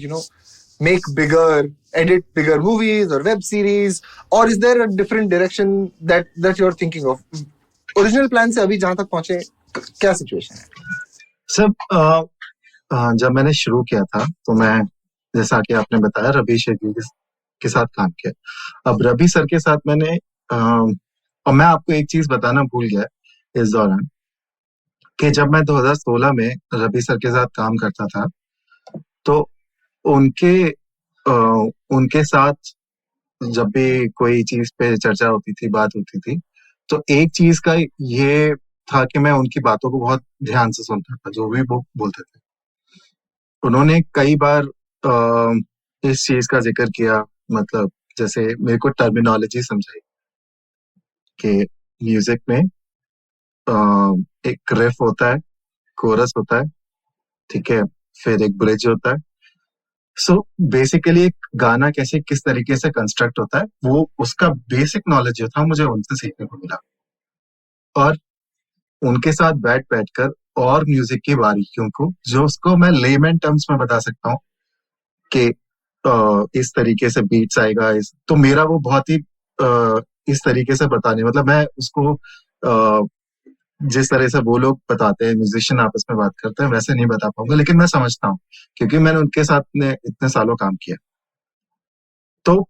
Speaker 2: edit bigger movies or web series, or is there a different direction that you're thinking of? Original plan से अभी जहाँ तक पहुँचे, क्या situation है?
Speaker 3: सब जब मैंने शुरू किया था तो मैं, जैसा कि आपने बताया, रवि शेट्टी के साथ काम किया. अब रवि सर के साथ मैंने और मैं आपको एक चीज बताना भूल गया इस दौरान, कि जब मैं 2016 में रवि सर के साथ काम करता था तो उनके साथ जब भी कोई चीज पे चर्चा होती थी, बात होती थी, तो एक चीज का ये था कि मैं उनकी बातों को बहुत ध्यान से सुनता था, जो भी वो बोलते थे. उन्होंने कई बार इस चीज का जिक्र किया, मतलब जैसे मेरे को टर्मिनोलॉजी समझाई कि म्यूजिक में एक रिफ होता है, कोरस होता है, ठीक है, फिर एक ब्रिज होता है. सो बेसिकली एक गाना कैसे किस तरीके से कंस्ट्रक्ट होता है, वो उसका बेसिक नॉलेज जो था मुझे उनसे सीखने को मिला. और उनके साथ बैठकर और म्यूजिक की बारीकियों को, जो उसको मैं लेमन टर्म्स में बता सकता हूँ कि इस तरीके से बीट्स आएगा, तो मेरा वो बहुत ही इस तरीके से बताने, मतलब मैं उसको जिस तरह से वो लोग बताते हैं, म्यूजिशियन आपस में बात करते हैं, वैसे नहीं बता पाऊंगा, लेकिन मैं समझता हूँ क्योंकि मैंने उनके साथ इतने सालों काम किया. तो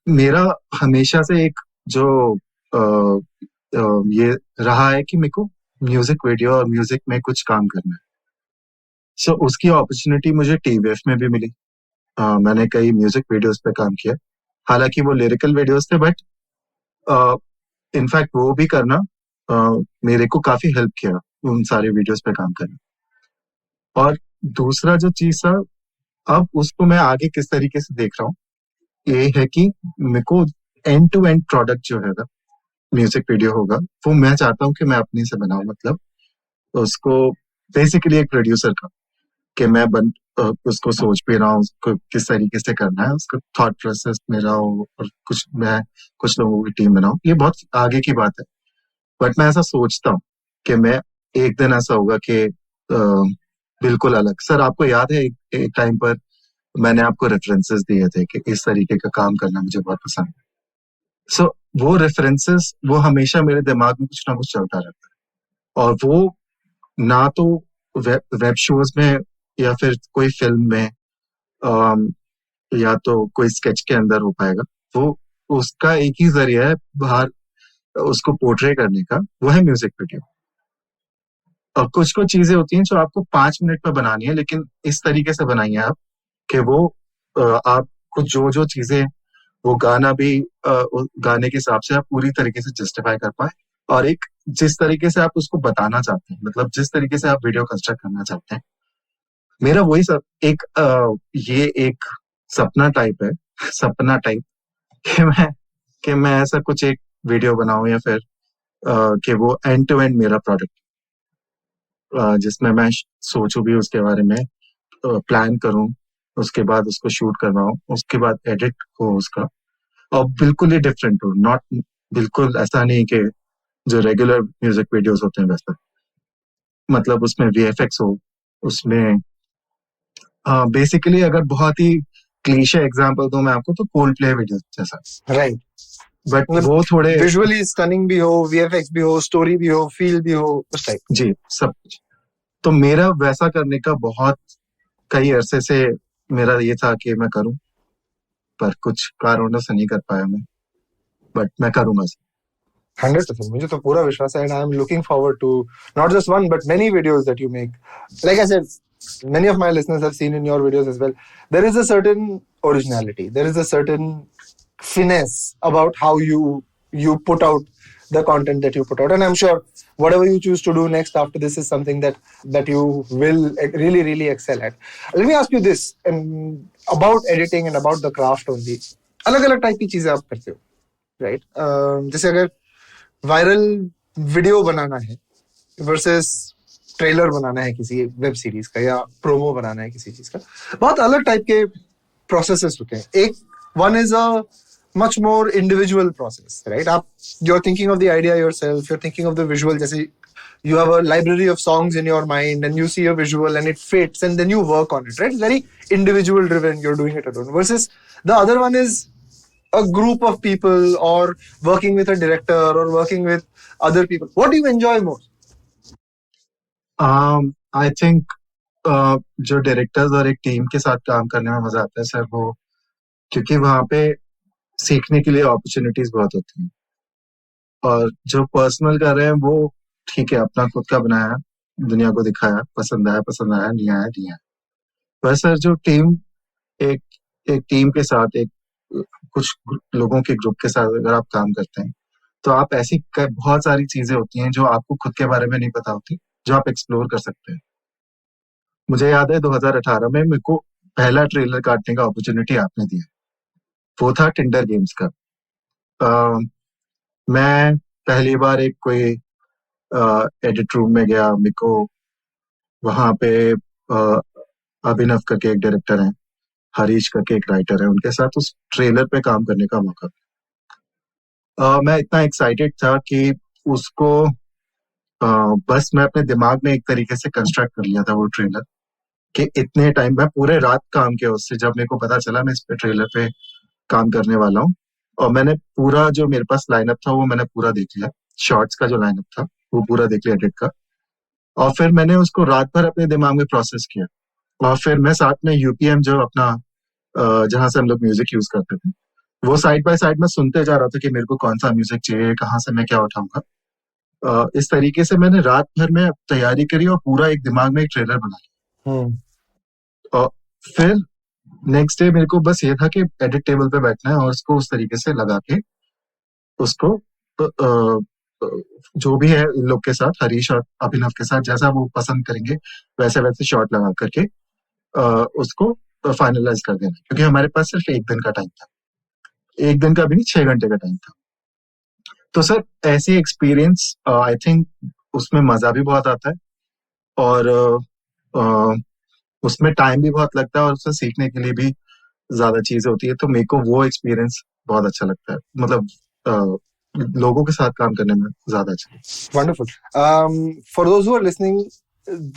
Speaker 3: मेरा हमेशा से एक जो ये रहा है कि मेरे को म्यूजिक वीडियो और म्यूजिक में कुछ काम करना है. सो उसकी अपॉर्चुनिटी मुझे टीवीएफ में भी मिली. मैंने कई म्यूजिक वीडियोस पे काम किया, हालांकि वो लिरिकल वीडियोस थे, बट इनफैक्ट वो भी करना मेरे को काफी हेल्प किया, उन सारे वीडियोस पे काम करना. और दूसरा जो चीज था, अब उसको मैं आगे किस तरीके से देख रहा हूँ, ये है कि मेरे को एंड टू एंड प्रोडक्ट जो है म्यूजिक वीडियो होगा, वो मैं चाहता हूँ कि मैं अपने से बनाऊं. मतलब उसको बेसिकली एक प्रोड्यूसर का, कि मैं उसको सोच भी रहा हूँ उसको किस तरीके से करना है, उसका थॉट प्रोसेस मेरा हो, और मैं कुछ लोगों की टीम बनाऊं. ये बहुत आगे की बात है, बट मैं ऐसा सोचता हूँ कि मैं एक दिन ऐसा होगा कि बिल्कुल अलग. सर आपको याद है एक टाइम पर मैंने आपको रेफरेंसेस दिए थे कि इस तरीके का काम करना मुझे बहुत पसंद है. सो वो रेफरेंसेस वो हमेशा मेरे दिमाग में कुछ ना कुछ चलता रहता है, और वो ना तो वेब शोज में या फिर कोई फिल्म में या तो कोई स्केच के अंदर हो पाएगा. वो उसका एक ही जरिया है बाहर उसको पोर्ट्रे करने का, वो है म्यूजिक वीडियो. और कुछ कुछ चीजें होती हैं जो आपको 5 मिनट में बनानी है, लेकिन इस तरीके से बनाइए आप कि वो आपको जो जो चीजें, वो गाना भी गाने के हिसाब से आप पूरी तरीके से जस्टिफाई कर पाए, और एक जिस तरीके से आप उसको बताना चाहते हैं, मतलब जिस तरीके से आप वीडियो कंस्ट्रक्ट करना चाहते हैं. मेरा वही सब ये एक सपना टाइप है, सपना टाइप, कि मैं ऐसा कुछ एक वीडियो बनाऊं, या फिर कि वो एंड टू एंड मेरा प्रोडक्ट, जिसमें मैं सोचूं भी उसके बारे में, प्लान करूं, उसके बाद उसको शूट करवाऊं, उसके बाद एडिट हो उसका, और बिल्कुल ही डिफरेंट हो. नॉट बिल्कुल ऐसा नहीं कि जो रेगुलर म्यूजिक वीडियोस होते हैं वैसा, मतलब उसमें वीएफएक्स हो, उसमें बेसिकली अगर बहुत ही क्लीशे एग्जांपल दूं मैं आपको, तो कोल्ड प्ले वीडियो जैसा,
Speaker 2: राइट.
Speaker 3: बट वो थोड़े
Speaker 2: विजुअली स्टनिंग भी हो, वीएफएक्स भी हो, स्टोरी भी हो, फील भी हो, उस टाइप.
Speaker 3: जी, सब कुछ. तो मेरा वैसा करने का बहुत कई अरसे से मेरा ये था कि मैं करूं, पर कुछ कारणों से नहीं कर पाया मैं, बट मैं करूंगा.
Speaker 2: 100%. मुझे तो पूरा विश्वास है, and I am looking forward to not just one but many videos that you make. Like I said, many of my listeners have seen in your videos as well. There is a certain originality. There is a certain finesse about how you put out the content that you put out. And I'm sure whatever you choose to do next after this is something that you will really, really excel at. Let me ask you this and about editing and about the craft only. अलग-अलग टाइप की चीजें आप करते हो, राइट? जैसे अगर वायरल वीडियो बनाना है वर्सेस ट्रेलर बनाना है किसी वेब सीरीज का या प्रोमो बनाना है किसी चीज का, बहुत अलग टाइप के प्रोसेसेस होते हैं. एक one is a much more individual process, right? You're thinking of the idea yourself, you're thinking of the visual. जैसे you have a library of songs in your mind and you see a visual and it fits and then you work on it, right? It's very individual driven. You're doing it alone. Versus the other one is a group of people or working with a director or working with other people. What do you enjoy more?
Speaker 3: I think जो डायरेक्टर्स और एक टीम के साथ काम करने में मजा आता है सर, वो क्योंकि वहाँ पे सीखने के लिए अपॉर्चुनिटीज बहुत होती हैं. और जो पर्सनल कर रहे हैं वो ठीक है, अपना खुद का बनाया, दुनिया को दिखाया, पसंद आया, नहीं आया, नहीं आया. पर सर जो टीम, एक टीम के साथ, एक कुछ लोगों के ग्रुप के साथ अगर आप काम करते हैं तो आप ऐसी बहुत सारी चीजें होती हैं जो आपको खुद के बारे में नहीं पता होती, जो आप एक्सप्लोर कर सकते हैं. मुझे याद है 2018 में मेरे को पहला ट्रेलर काटने का अपॉर्चुनिटी आपने दिया. वो था टिंडर गेम्स का. मैं पहली बार एक कोई एडिट रूम में गया. मेरे को वहां पे अभिनव करके एक डायरेक्टर हैं, हरीश करके एक राइटर है, उनके साथ उस ट्रेलर पे काम करने का मौका. मैं इतना एक्साइटेड था कि उसको बस मैं अपने दिमाग में एक तरीके से कंस्ट्रक्ट कर लिया था वो ट्रेलर, कि इतने टाइम में पूरे रात काम किया उससे. जब मेरे को पता चला मैं इस पे ट्रेलर पे काम करने वाला हूँ, और मैंने पूरा जो मेरे पास लाइनअप था वो मैंने पूरा देख लिया. शॉर्ट्स का जो लाइनअप था वो पूरा देख लिया एडिट का. और फिर मैंने उसको रात भर अपने दिमाग में प्रोसेस किया. और फिर मैं साथ में यूपीएम जो अपना जहां से हम लोग म्यूजिक यूज करते थे, वो साइड बाय साइड में सुनते जा रहा था कि मेरे को कौन सा म्यूजिक चाहिए, कहाँ से मैं क्या उठाऊंगा. इस तरीके से मैंने रात भर में तैयारी करी और पूरा एक दिमाग में एक ट्रेलर बना लिया. और फिर नेक्स्ट डे मेरे को बस ये था कि एडिट टेबल पे बैठना है और उसको उस तरीके से लगा के उसको जो भी है इन लोग के साथ, हरीश और अभिनव के साथ, जैसा वो पसंद करेंगे वैसे वैसे शॉट लगा करके उसको फाइनलाइज कर देना. क्योंकि हमारे पास सिर्फ एक दिन का टाइम था, एक दिन का भी नहीं, 6 घंटे का टाइम था. तो सर ऐसी एक्सपीरियंस आई थिंक उसमें मजा भी बहुत आता है और उसमें टाइम भी बहुत लगता है और उससे सीखने के लिए भी ज्यादा चीजें होती है. तो मेरे को वो एक्सपीरियंस बहुत अच्छा लगता है, मतलब लोगों के साथ काम करने में ज्यादा अच्छा.
Speaker 2: Wonderful. For those who are listening,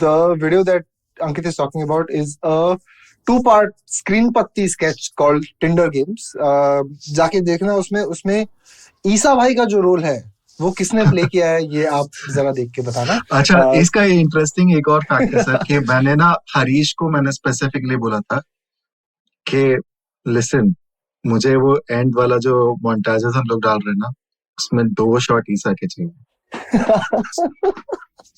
Speaker 2: the video that Ankit is talking about is a two-part screen patti sketch called Tinder Games. जाके देखना, उसमें ईसा भाई का जो रोल है वो किसने प्ले किया है, ये आप जरा देख के बताना.
Speaker 3: अच्छा, इसका इंटरेस्टिंग एक और फैक्ट है सर कि मैंने ना हरीश को मैंने स्पेसिफिकली बोला था कि लिसन, मुझे वो एंड वाला जो मोन्टाजेस हम लोग डाल रहे हैं ना, उसमें 2 शॉट ईसा के चाहिए.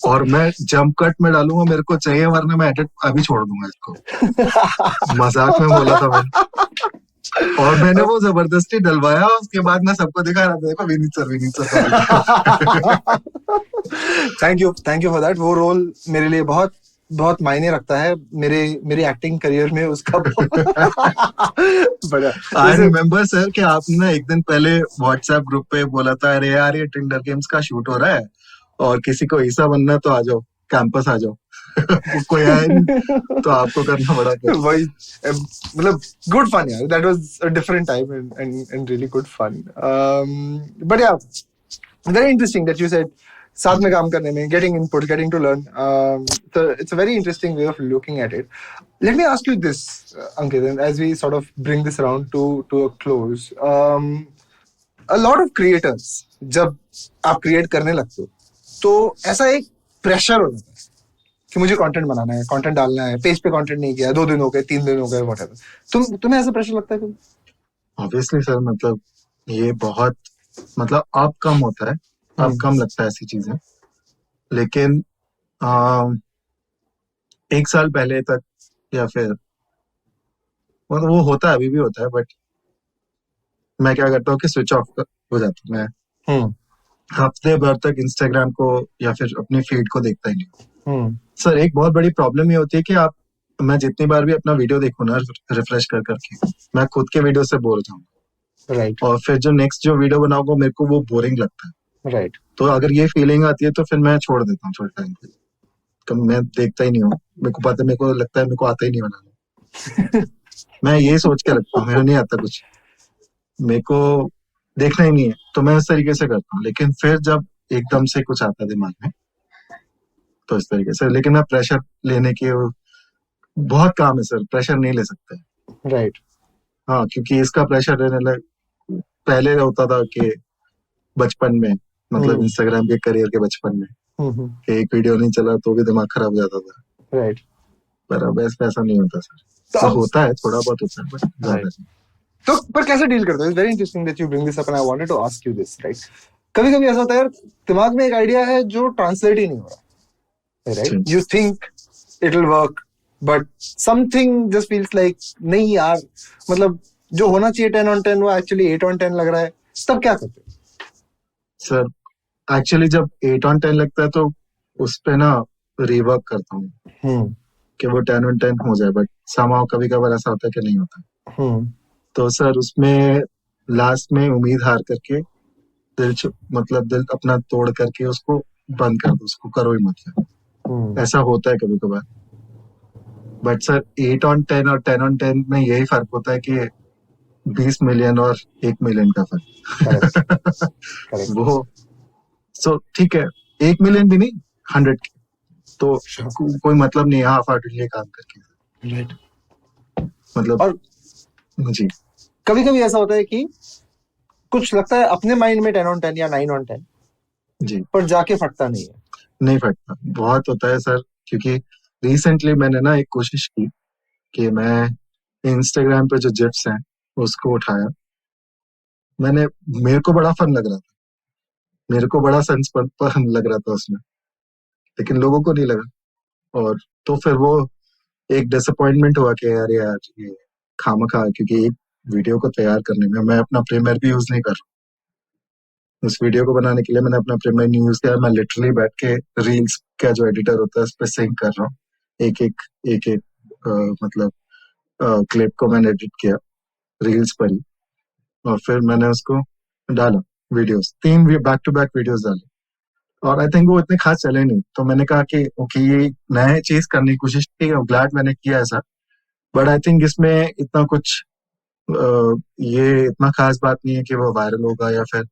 Speaker 3: और मैं जंप कट में डालूंगा, मेरे को चाहिए, वरना मैं एडिट अभी छोड़ दूंगा इसको. मजाक में बोला था मैंने. और मैंने वो जबरदस्ती डलवाया. उसके बाद मैं सबको दिखा रहा था, देखो Vineet sir.
Speaker 2: Thank you for that. वो रोल मेरे लिए बहुत बहुत मायने रखता है मेरी एक्टिंग करियर में उसका.
Speaker 3: आई रिमेम्बर सर कि आपने एक दिन पहले व्हाट्सएप ग्रुप पे बोला था, अरे यार ये टिंडर गेम्स का शूट हो रहा है और किसी को ईसा बनना तो आ जाओ, कैंपस आ जाओ. कोई आया नहीं तो आपको करना पड़ा.
Speaker 2: वही, मतलब गुड फन यार. That was a different time and really good fun. But yeah, very interesting that you said साथ में काम करने में, getting input, getting to learn. So it's a very interesting way of looking at it. Let me ask you this, Ankit, and as we sort of bring this around to a close. A lot of creators, जब आप create करने लगते हो तो ऐसा एक प्रेशर हो जाता है कि मुझे कंटेंट बनाना है, कंटेंट डालना है. पेज पे कंटेंट नहीं किया, 2 दिन हो गए, 3 दिन हो गए, व्हाटएवर. तुम्हें ऐसा प्रेशर लगता है कभी?
Speaker 3: ऑब्वियसली सर, मतलब ये बहुत, मतलब अब कम होता है, अब कम लगता है ऐसी चीजें. लेकिन 1 साल पहले तक या फिर मतलब वो होता है, अभी भी होता है, बट मैं क्या करता हूँ कि स्विच ऑफ हो जाता हूँ मैं. हफ्ते भर तक इंस्टाग्राम को या फिर अपनी फीड को देखता ही नहीं। सर एक बहुत बड़ी प्रॉब्लम ये होती है कि मैं जितनी बार भी अपना वीडियो देखूं ना रिफ्रेश कर करके, मैं खुद के वीडियो से बोर हो जाऊंगा।
Speaker 2: राइट
Speaker 3: और फिर जो नेक्स्ट जो वीडियो बनाऊंगा मेरे को वो बोरिंग लगता है।
Speaker 2: राइट
Speaker 3: तो अगर ये फीलिंग आती है तो फिर मैं छोड़ देता हूँ थोड़े टाइम पे, तो मैं देखता ही नहीं हूँ। मेरे को पता है, मेरे को लगता है मेरे को आता ही नहीं बनाना। मैं ये सोच के रखता हूँ मेरा नहीं आता कुछ, मेरे को देखना ही नहीं है, तो मैं इस तरीके से करता हूँ। लेकिन फिर जब एकदम से कुछ आता है दिमाग में तो इस तरीके से, लेकिन मैं प्रेशर लेने के बहुत काम है सर, प्रेशर नहीं ले सकते।
Speaker 2: राइट
Speaker 3: हाँ, क्योंकि इसका प्रेशर लेने लग पहले होता था कि बचपन में, मतलब इंस्टाग्राम के करियर के बचपन में, कि एक वीडियो नहीं चला तो भी दिमाग खराब हो जाता था।
Speaker 2: राइट
Speaker 3: पर अब ऐसा नहीं होता सर। तो होता है, थोड़ा बहुत होता है, बट ज्यादा नहीं।
Speaker 2: तो पर कैसे डील करते हो? It's very interesting that you bring this up and I wanted to ask you this, right? कभी कभी ऐसा होता है यार, दिमाग में एक आइडिया है जो ट्रांसलेट ही नहीं हो रहा, right? You think it will work but something just feels like नहीं यार, मतलब जो होना चाहिए 10 on 10 वो एक्चुअली 8 on 10 लग रहा है। तब क्या करते हो?
Speaker 3: सर एक्चुअली जब 8 on 10 लगता है तो उस पे ना रिवर्क करता हूँ कि वो 10 on 10 हो जाए, बट somehow कभी कभार ऐसा होता है कि नहीं होता। तो सर उसमें लास्ट में उम्मीद हार करके मतलब दिल अपना तोड़ करके उसको बंद कर दो, उसको करो ही मत। ऐसा होता है कभी कभार, बट सर 8 on 10 और 10 on 10 में यही फर्क होता है कि 20 मिलियन और 1 मिलियन का फर्क। वो सो ठीक है, 1 मिलियन भी नहीं, 100 के तो कोई मतलब नहीं है हाफ हार्टेडली काम करके,
Speaker 2: राइट?
Speaker 3: मतलब
Speaker 2: और
Speaker 3: जी
Speaker 2: कभी कभी ऐसा होता है कि कुछ लगता है अपने माइंड में 10 on 10 या 9 on 10
Speaker 3: जी,
Speaker 2: पर जाके फटता नहीं है।
Speaker 3: नहीं फटता, बहुत होता है सर। क्योंकि रिसेंटली मैंने ना एक कोशिश की कि मैं इंस्टाग्राम पे जो जिप्स हैं उसको उठाया, मेरे को बड़ा फन लग रहा था, मेरे को बड़ा सेंस फन लग रहा था उसमें, लेकिन लोगों को नहीं लगा। और तो फिर वो एक डिसअपॉइंटमेंट हुआ कि यार ये खामखा, क्योंकि एक वीडियो को तैयार करने में मैं अपना प्रीमियर भी यूज नहीं कर रहा। उस वीडियो को बनाने के लिए मैंने अपना प्रीमियर नहीं यूज किया, मैं लिटरली बैठ के रील्स का जो एडिटर होता है उस पर सिंक कर रहा हूँ, एक एक मतलब क्लिप को मैंने एडिट किया रील्स पर ही, और फिर मैंने उसको डाला videos, 3 back to back videos डाले, और आई थिंक वो इतने खास चले नहीं। तो मैंने कहा कि ओके ये नया चीज करने की कोशिश की, और ग्लैड मैंने किया ऐसा, बट आई थिंक इसमें इतना कुछ ये इतना खास बात नहीं है कि वो वायरल होगा या फिर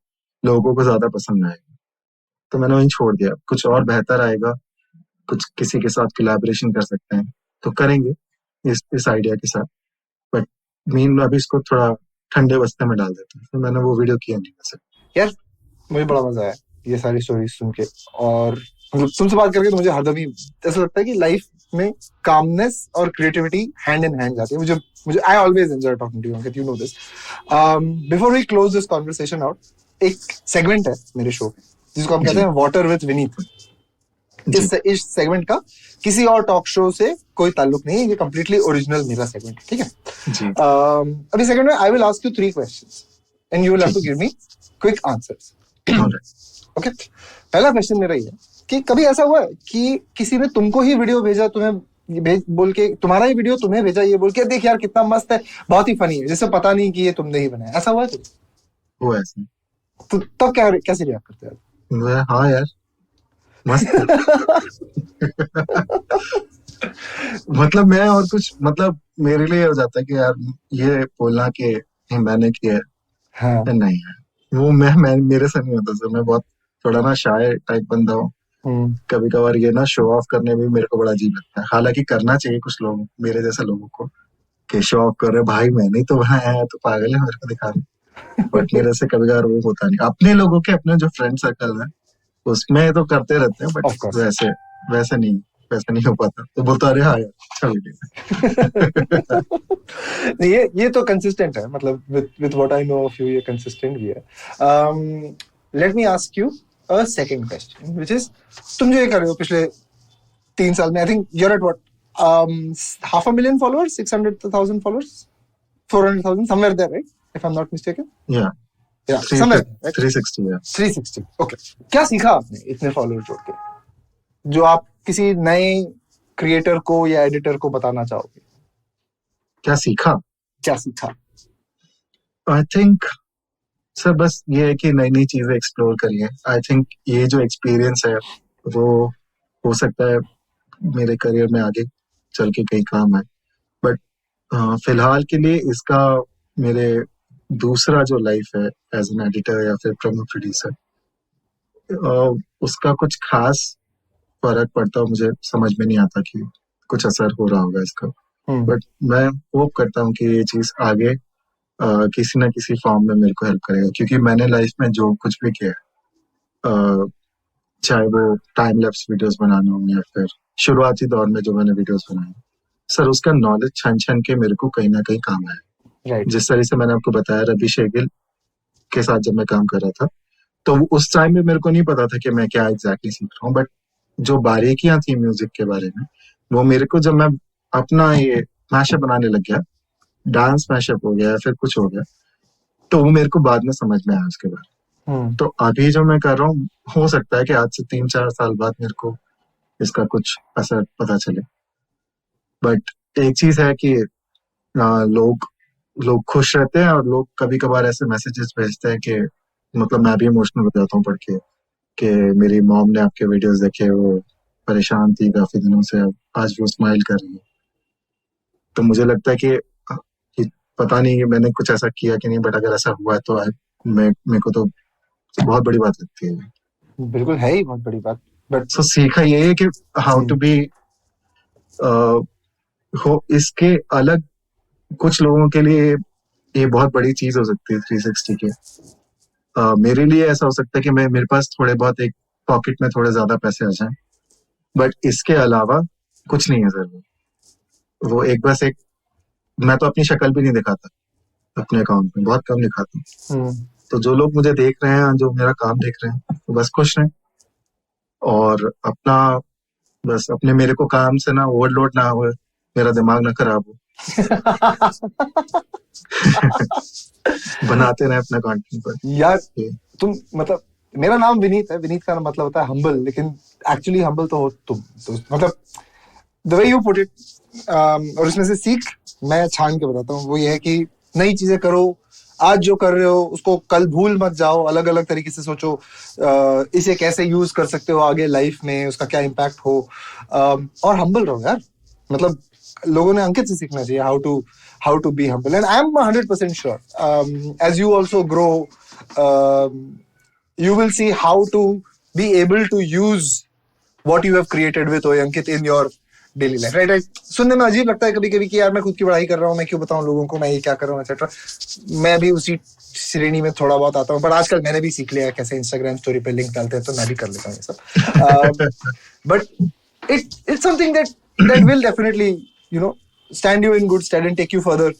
Speaker 3: लोगों को ज्यादा पसंद आएगा। तो मैंने वहीं छोड़ दिया, कुछ और बेहतर आएगा, कुछ किसी के साथ कोलैबोरेशन कर सकते हैं तो करेंगे इस आइडिया के साथ, बट मीन अभी इसको थोड़ा ठंडे बस्ते में डाल देते हैं। तो मैंने वो वीडियो किया नहीं वैसे।
Speaker 2: यार मुझे बड़ा मजा आया ये सारी स्टोरीज सुन के, और मतलब तुमसे बात करके तो मुझे हरदम ही ऐसा लगता है कि लाइफ में कामनेस और क्रिएटिविटी हैंड इन हैंड जाती है। मुझे I always enjoy talking to you Ankit, you know this. Before we close this conversation out, एक सेगमेंट है मेरे शो पे जिसको हम कहते हैं वाटर विद विनीत। इस सेगमेंट का किसी और टॉक शो से कोई ताल्लुक नहीं है, ये कंप्लीटली ओरिजिनल मेरा सेगमेंट है, ठीक है? अभी सेगमेंट में I will ask you 3 questions and you will have to give me quick answers. Okay, पहला क्वेश्चन मेरा ये है कि कभी ऐसा हुआ है कि किसी ने तुमको ही वीडियो भेजा, तुम्हें बोल के तुम्हारा ही वीडियो तुम्हें भेजा, ये बोल के देख यार कितना मस्त है, बहुत ही फनी है, जिससे पता नहीं कि ये तुमने ही बनाया, ऐसा हुआ है?
Speaker 3: वो ऐसे
Speaker 2: तो तब कैसे रिएक्ट करते हैं?
Speaker 3: हाँ यार मस्त मतलब मैं और कुछ, मतलब मेरे लिए हो जाता है कि यार ये बोलना कि मैंने किया
Speaker 2: हाँ।
Speaker 3: नहीं है, वो मैं मेरे से नहीं होता सर। मैं बहुत थोड़ा ना शाय टाइप बंदा हूँ। कभी कभार ये ना शो ऑफ करने में मेरे को बड़ा अजीब लगता है, हालांकि करना चाहिए कुछ लोग मेरे जैसे लोगों को कि शो ऑफ कर रहे भाई मैंने तो बनाया है, तो पागल है मेरे को दिखा रहे। बट मेरे से कभी कभार वो होता नहीं। अपने लोगों के अपने जो फ्रेंड सर्कल है उसमें तो करते रहते हैं, बट वैसे नहीं हो पाता। तो बोलता अरे हाँ यार
Speaker 2: ये तो कंसिस्टेंट है, मतलब with what I know of you, ये कंसिस्टेंट भी है। Let me ask you a second question which is, तुम जो ये कर रहे हो पिछले 3 साल में, I think you're at what, 500,000 followers, 600,000 followers, 400,000, somewhere there, right? If I'm not mistaken.
Speaker 3: Yeah.
Speaker 2: समझ
Speaker 3: 360 है।
Speaker 2: 360 ओके। क्या सीखा आपने इतने फॉलोअर जोड़ के, जो आप किसी नए क्रिएटर को या एडिटर को बताना चाहोगे?
Speaker 3: क्या सीखा? आई थिंक सर बस ये है कि नई नई चीजें एक्सप्लोर करिए। आई थिंक ये जो एक्सपीरियंस है वो हो सकता है मेरे करियर में आगे चल के कई काम है, बट फिलहाल के लिए इसका मेरे दूसरा जो लाइफ है एज एन एडिटर या फिर प्रोमो प्रोड्यूसर, उसका कुछ खास फर्क पड़ता हो मुझे समझ में नहीं आता कि कुछ असर हो रहा होगा इसका। बट मैं होप करता हूँ कि ये चीज आगे किसी ना किसी फॉर्म में मेरे को हेल्प करेगा, क्योंकि मैंने लाइफ में जो कुछ भी किया है, चाहे वो टाइम लैप्स वीडियोस बनाना हो या फिर शुरुआती दौर में जो मैंने वीडियोस बनाए, सर उसका नॉलेज छन छन के मेरे को कहीं ना कहीं काम आया। जिस तरह से मैंने आपको बताया रवि शेगिल के साथ जब मैं काम कर रहा था, तो उस टाइम में मेरे को नहीं पता था कि मैं क्या एग्जैक्टली सीख रहा हूँ, बट जो बारीकियां थी म्यूजिक के बारे में, वो मेरे को जब मैं अपना ये मैशअप बनाने लग गया, डांस मैशअप हो गया या फिर कुछ हो गया, तो वो मेरे को बाद में समझ में आया उसके बारे में। तो अभी जो मैं कर रहा हूँ, हो सकता है कि आज से 3-4 साल बाद मेरे को इसका कुछ असर पता चले। बट एक चीज है कि लोग खुश रहते हैं, और लोग कभी कभार ऐसे मैसेजेस भेजते हैं कि मतलब मैं भी इमोशनल हो जाता हूँ पढ़ के कि मेरी मॉम ने आपके वीडियोस देखे, वो परेशान थी काफी दिनों से, अब आज वो स्माइल कर रही है। तो मुझे लगता है कि पता नहीं मैंने कुछ ऐसा किया कि नहीं, बट अगर ऐसा हुआ है तो मेरे को तो बहुत बड़ी बात लगती है।
Speaker 2: बिल्कुल है ही बहुत बड़ी बात। बट
Speaker 3: सो सीखा ये है कि हाउ टू बी हो इसके अलग। कुछ लोगों के लिए ये बहुत बड़ी चीज हो सकती है 360 के। मेरे लिए ऐसा हो सकता है कि मेरे पास थोड़े बहुत एक पॉकेट में थोड़े ज्यादा पैसे आ जाएं, बट इसके अलावा कुछ नहीं है सर। वो एक बस एक, मैं तो अपनी शक्ल भी नहीं दिखाता अपने अकाउंट में, बहुत कम दिखाता हूँ। तो जो लोग मुझे देख रहे हैं, जो मेरा काम देख रहे हैं, वो बस खुश हैं, और अपना बस अपने मेरे को काम से ना ओवरलोड ना हो, मेरा दिमाग ना खराब हो। बनाते रहे अपना कंटेंट पर।
Speaker 2: यार तुम मतलब, मेरा नाम विनीत है, विनीत का मतलब होता है हम्बल, लेकिन एक्चुअली हम्बल तो हो तुम। तो मतलब the way you put it, और इसमें से सीख मैं छान के बताता हूँ, वो ये है कि नई चीजें करो। आज जो कर रहे हो उसको कल भूल मत जाओ, अलग अलग तरीके से सोचो, इसे कैसे यूज कर सकते हो आगे लाइफ में, उसका क्या इम्पैक्ट हो, और हम्बल रहो यार। मतलब लोगों ने अंकित से सीखना चाहिए how to be humble, and I'm 100% sure, as you also grow, you will see how to be able to use what you have created with Oy Ankit in your daily life, right? सुनने में अजीब लगता है कभी कभी कि यार मैं खुद की पढ़ाई कर रहा हूँ, मैं क्यों बताऊं लोगों को मैं ये क्या कर रहा हूँ एक्सेट्रा। मैं भी उसी श्रेणी में थोड़ा बहुत आता हूँ, पर आजकल मैंने भी सीख लिया कैसे इंस्टाग्राम स्टोरी पे लिंक डालते हैं, तो मैं भी कर लेता हूँ ये सब। But it's something that will definitely, you know, stand you in good stead and take you further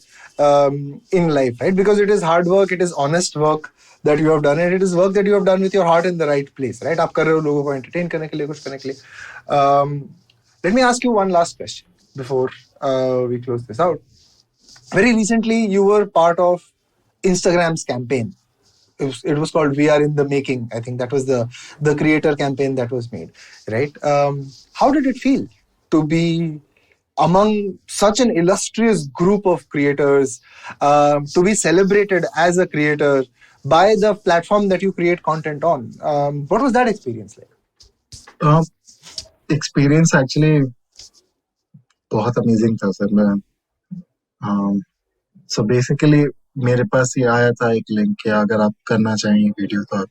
Speaker 2: in life, right? Because it is hard work, it is honest work that you have done, and it is work that you have done with your heart in the right place, right? आप कर रहे हो लोगों को entertain करने के लिए, कुछ करने के लिए। Let me ask you one last question before we close this out. Very recently, you were part of Instagram's campaign. It was called We Are in the Making. I think that was the creator campaign that was made, right? How did it feel to be among such an illustrious group of creators, to be celebrated as a creator by the platform that you create content on? What was that experience like?
Speaker 3: Experience actually बहुत अमेजिंग था सर। मैं सो बेसिकली मेरे पास ये आया था एक लिंक कि अगर आप करना चाहें वीडियो तो आप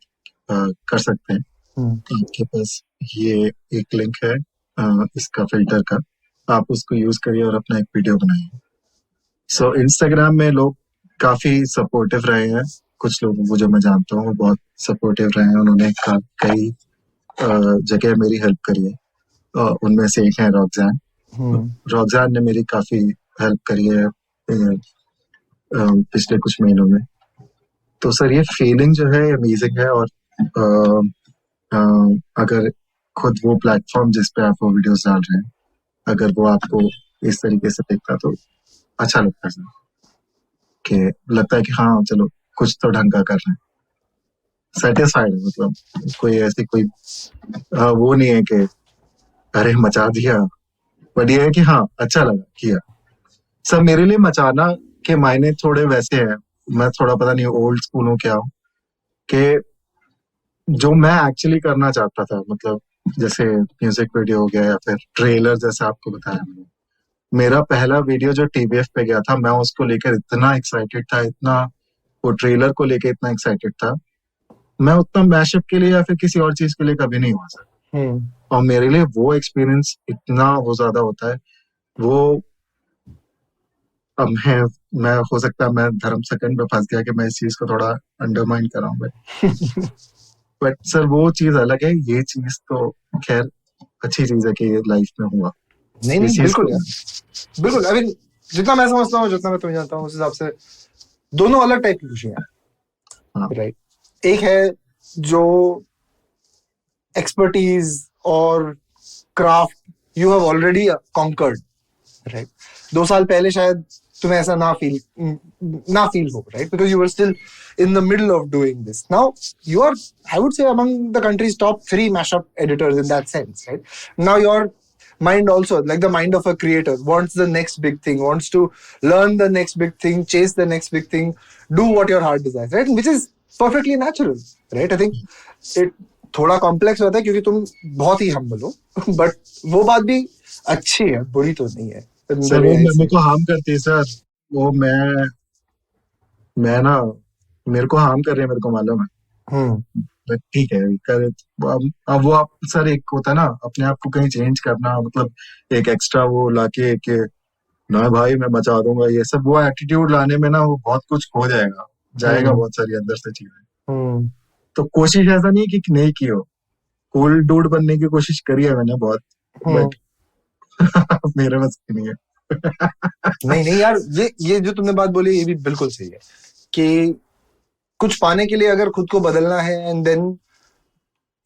Speaker 3: कर सकते हैं। तो आपके पास ये एक लिंक है इसका फिल्टर का, आप उसको यूज करिए और अपना एक वीडियो बनाइए। सो इंस्टाग्राम में लोग काफी सपोर्टिव रहे हैं। कुछ लोगों को जो मैं जानता हूँ वो बहुत सपोर्टिव रहे हैं, उन्होंने कई जगह मेरी हेल्प करी है। उनमें से एक है रॉक्जान। रॉक्जान ने मेरी काफी हेल्प करी है पिछले कुछ महीनों में। तो सर ये फीलिंग जो है अमेजिंग है, और अगर खुद वो प्लेटफॉर्म जिस पे आप वो वीडियोस डाल रहे हैं, अगर वो आपको इस तरीके से दिखता तो अच्छा लगता है सर, कि लगता है कि हाँ चलो कुछ तो ढंग का कर रहे हैं। सेटिस्फाइड है, मतलब कोई ऐसी कोई वो नहीं है कि अरे मचा दिया, बट ये है कि हाँ अच्छा लगा किया। सब मेरे लिए मचाना के मायने थोड़े वैसे हैं, मैं थोड़ा पता नहीं ओल्ड स्कूल हूँ क्या हूँ, कि जो मैं एक्चुअली करना चाहता था, मतलब जैसे म्यूजिक वीडियो हो गया या फिर ट्रेलर जैसे आपको बताया मैंने, मेरा पहला वीडियो जो टीवीएफ पे गया था, मैं उसको लेकर इतना एक्साइटेड था, इतना वो ट्रेलर को लेकर इतना एक्साइटेड था, मैं उतना मैशअप के लिए या फिर किसी और चीज के लिए कभी नहीं हुआ सर। और मेरे लिए वो एक्सपीरियंस इतना वो ज्यादा होता है वो। अब मैं हो सकता है मैं धर्म सेकंड में फंस गया कि मैं इस चीज को थोड़ा अंडरमाइन कर रहा हूँ, बट सर वो चीज अलग है, ये चीज तो खैर अच्छी चीज है कि ये लाइफ में हुआ।
Speaker 2: नहीं
Speaker 3: इस
Speaker 2: नहीं
Speaker 3: चीज
Speaker 2: बिल्कुल
Speaker 3: को
Speaker 2: यार, बिल्कुल। आई मीन जितना मैं समझता हूँ, जितना मैं तुम्हें जानता हूँ, उस हिसाब से दोनों अलग टाइप की खुशियां
Speaker 3: हाँ
Speaker 2: हैं, राइट। एक है जो एक्सपर्टीज और craft you have already conquered, right. 2 साल पहले शायद तुम्हें ऐसा ना फील हो, right, because you were still in the middle of doing this. Now you are, I would say, among the country's top 3 mashup editors in that sense, right? Now your mind also, like the mind of a creator, wants the next big thing, wants to learn the next big thing, chase the next big thing, do what your heart desires, right? Which is perfectly natural, right? I think it थोड़ा कॉम्प्लेक्स होता है क्योंकि तुम बहुत ही हम्बल हो, बट वो बात भी अच्छी है, बुरी तो नहीं है।
Speaker 3: सर वो मेरे को हार्म करती है सर, वो मैं ना, मेरे को हार्म कर रहे हैं, मेरे को मालूम है, बट ठीक है कर। अब वो आप सर, एक होता है ना अपने आप को कहीं चेंज करना, मतलब एक एक्स्ट्रा वो लाके कि ना भाई मैं बचा दूंगा, ये सब वो एटीट्यूड लाने में ना वो बहुत कुछ खो जाएगा बहुत सारी अंदर से चीजें। तो कोशिश ऐसा नहीं है कि नहीं की हो, कूल डूड बनने की कोशिश करी है मैंने बहुत, बट मेरे बस की नहीं है।
Speaker 2: नहीं नहीं यार, ये जो तुमने बात बोली ये भी बिल्कुल सही है कि कुछ पाने के लिए अगर खुद को बदलना है and then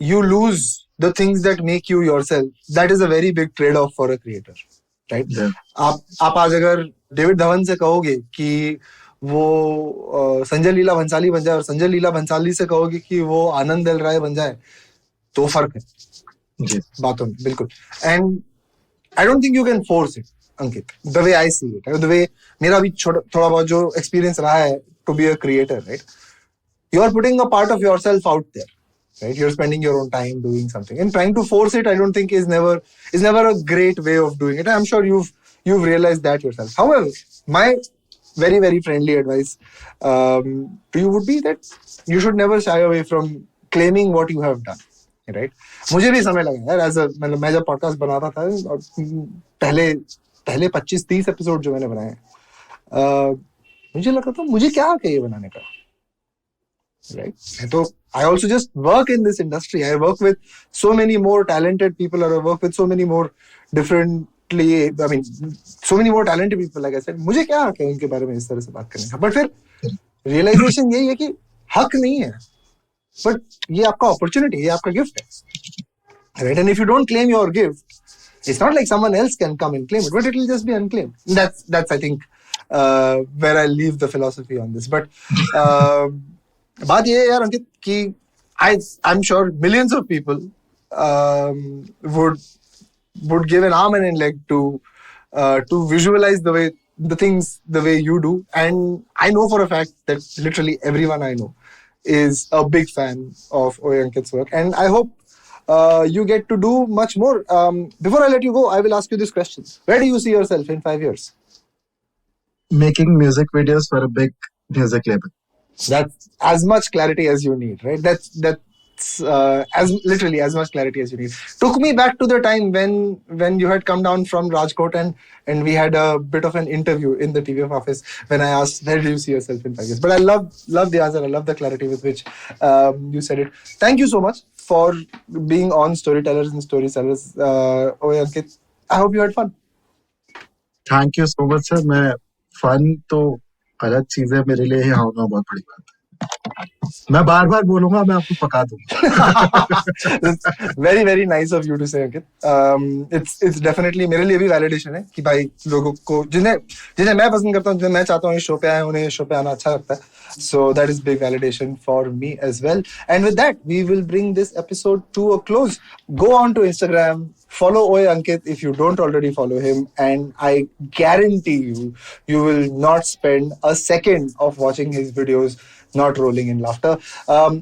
Speaker 2: you lose the things that make you yourself, that is a very big trade off for a creator, right?
Speaker 3: Yeah.
Speaker 2: आप आज अगर डेविड धवन से कहोगे कि वो संजय लीला भंसाली बन जाए और संजय लीला भंसाली से कहोगे कि वो आनंद दिल राय बन जाए, तो फर्क है बातों में, बिल्कुल। And I don't think you can force it Ankit, the way I see it, the way मेरा भी थोड़ा बहुत जो एक्सपीरियंस रहा है to be a creator, right. You are putting a part of yourself out there, right? You're spending your own time doing something, and trying to force it, I don't think is never a great way of doing it. I'm sure you've realized that yourself. However, my very very friendly advice to you would be that you should never shy away from claiming what you have done, right? मुझे भी समय लगा यार, एज मतलब मैं जब पॉडकास्ट बनाता था और पहले 25-30 एपिसोड जो मैंने बनाए, मुझे लगा था मुझे क्या है बनाने का, right? So I also just work in this industry. I work with so many more talented people, or I work with so many more differently, I mean, so many more talented people, like I said. मुझे क्या हक है उनके बारे में इस तरह से बात करने का? But फिर realization यही है कि हक नहीं है, but ये आपका opportunity, ये आपका gift है, right? And if you don't claim your gift, it's not like someone else can come and claim it, but it will just be unclaimed. That's I think where I leave the philosophy on this. But बात ये है यार अंकित कि I'm sure millions of people would give an arm and a leg to visualize the things the way you do, and I know for a fact that literally everyone I know is a big fan of Oy Ankit's work, and I hope you get to do much more. Before I let you go, I will ask you this question: where do you see yourself in 5 years?
Speaker 3: Making music videos for a big music label.
Speaker 2: That's as much clarity as you need, right? That's as literally as much clarity as you need. Took me back to the time when you had come down from Rajkot and we had a bit of an interview in the TVF office when I asked where do you see yourself in 5 years. But I love the answer. I love the clarity with which you said it. Thank you so much for being on Storytellers and Storysellers. Oy Ankit, I hope you had fun.
Speaker 3: Thank you so much, sir. मैं फन तो अलग चीज है, मेरे लिए ये होना बहुत बड़ी बात है। मैं बार-बार बोलूंगा, मैं आपको पका दूंगा।
Speaker 2: Very very nice of you to say, Ankit. It's definitely मेरे लिए भी validation है कि भाई लोगों को जिन्हें मैं पसंद करता हूँ, जिन्हें मैं चाहता हूँ इस शो पे आए, उन्हें इस शो पे आना अच्छा लगता है. So that is big validation for me as well. And with that, we will bring this episode to a close. Go on to Instagram, follow Oye Ankit if you don't already follow him, and I guarantee you will not spend a second of watching his videos not rolling in laughter.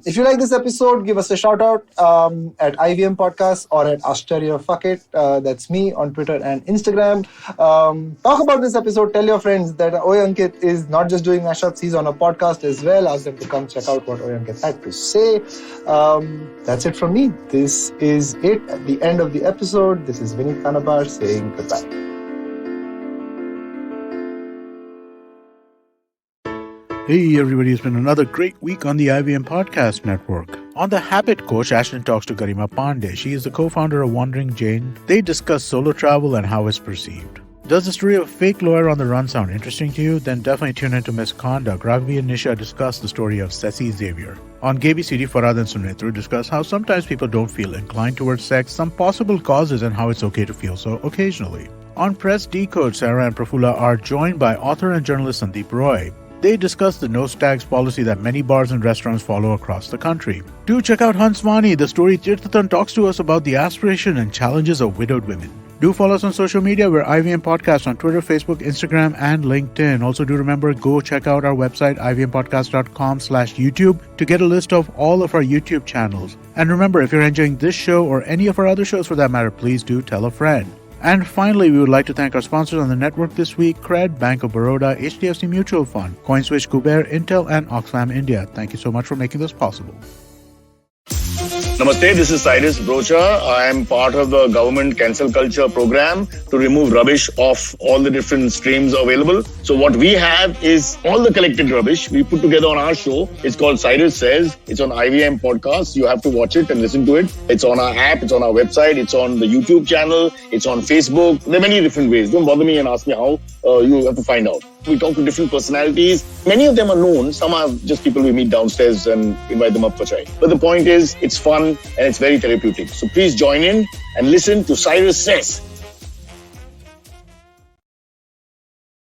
Speaker 2: If you like this episode, give us a shout out at IVM Podcast or at Ashtarya Fuck It. That's me on Twitter and Instagram. Talk about this episode. Tell your friends that Oye Ankit is not just doing mashups, he's on a podcast as well. Ask them to come check out what Oye Ankit had to say. That's it from me. This is it at the end of the episode. This is Vineet Kanabar saying goodbye.
Speaker 4: Hey everybody, it's been another great week on the IVM Podcast Network. On The Habit Coach, Ashton talks to Garima Pandey. She is the co-founder of Wandering Jane. They discuss solo travel and how it's perceived. Does the story of a fake lawyer on the run sound interesting to you? Then definitely tune into Misconduct. Raghavi and Nisha discuss the story of Ceci Xavier. On KBCD, Farhad and Sunitru discuss how sometimes people don't feel inclined towards sex, some possible causes, and how it's okay to feel so occasionally. On Press Decode, Sarah and Prafula are joined by author and journalist Sandeep Roy. They discuss the no stags policy that many bars and restaurants follow across the country. Do check out Hanswani, the story Tirthathan talks to us about the aspiration and challenges of widowed women. Do follow us on social media. We're IVM Podcast on Twitter, Facebook, Instagram, and LinkedIn. Also, do remember, go check out our website, ivmpodcast.com/YouTube, to get a list of all of our YouTube channels. And remember, if you're enjoying this show or any of our other shows for that matter, please do tell a friend. And finally, we would like to thank our sponsors on the network this week: Cred, Bank of Baroda, HDFC Mutual Fund, CoinSwitch, Kuber, Intel, and Oxfam India. Thank you so much for making this possible.
Speaker 5: Namaste, this is Cyrus Brocha. I am part of the government cancel culture program to remove rubbish off all the different streams available. So what we have is all the collected rubbish we put together on our show. It's called Cyrus Says. It's on IVM Podcast. You have to watch it and listen to it. It's on our app. It's on our website. It's on the YouTube channel. It's on Facebook. There are many different ways. Don't bother me and ask me how. You have to find out. We talk to different personalities. Many of them are known. Some are just people we meet downstairs and invite them up for chai. But the point is, it's fun and it's very therapeutic. So please join in and listen to Cyrus Says.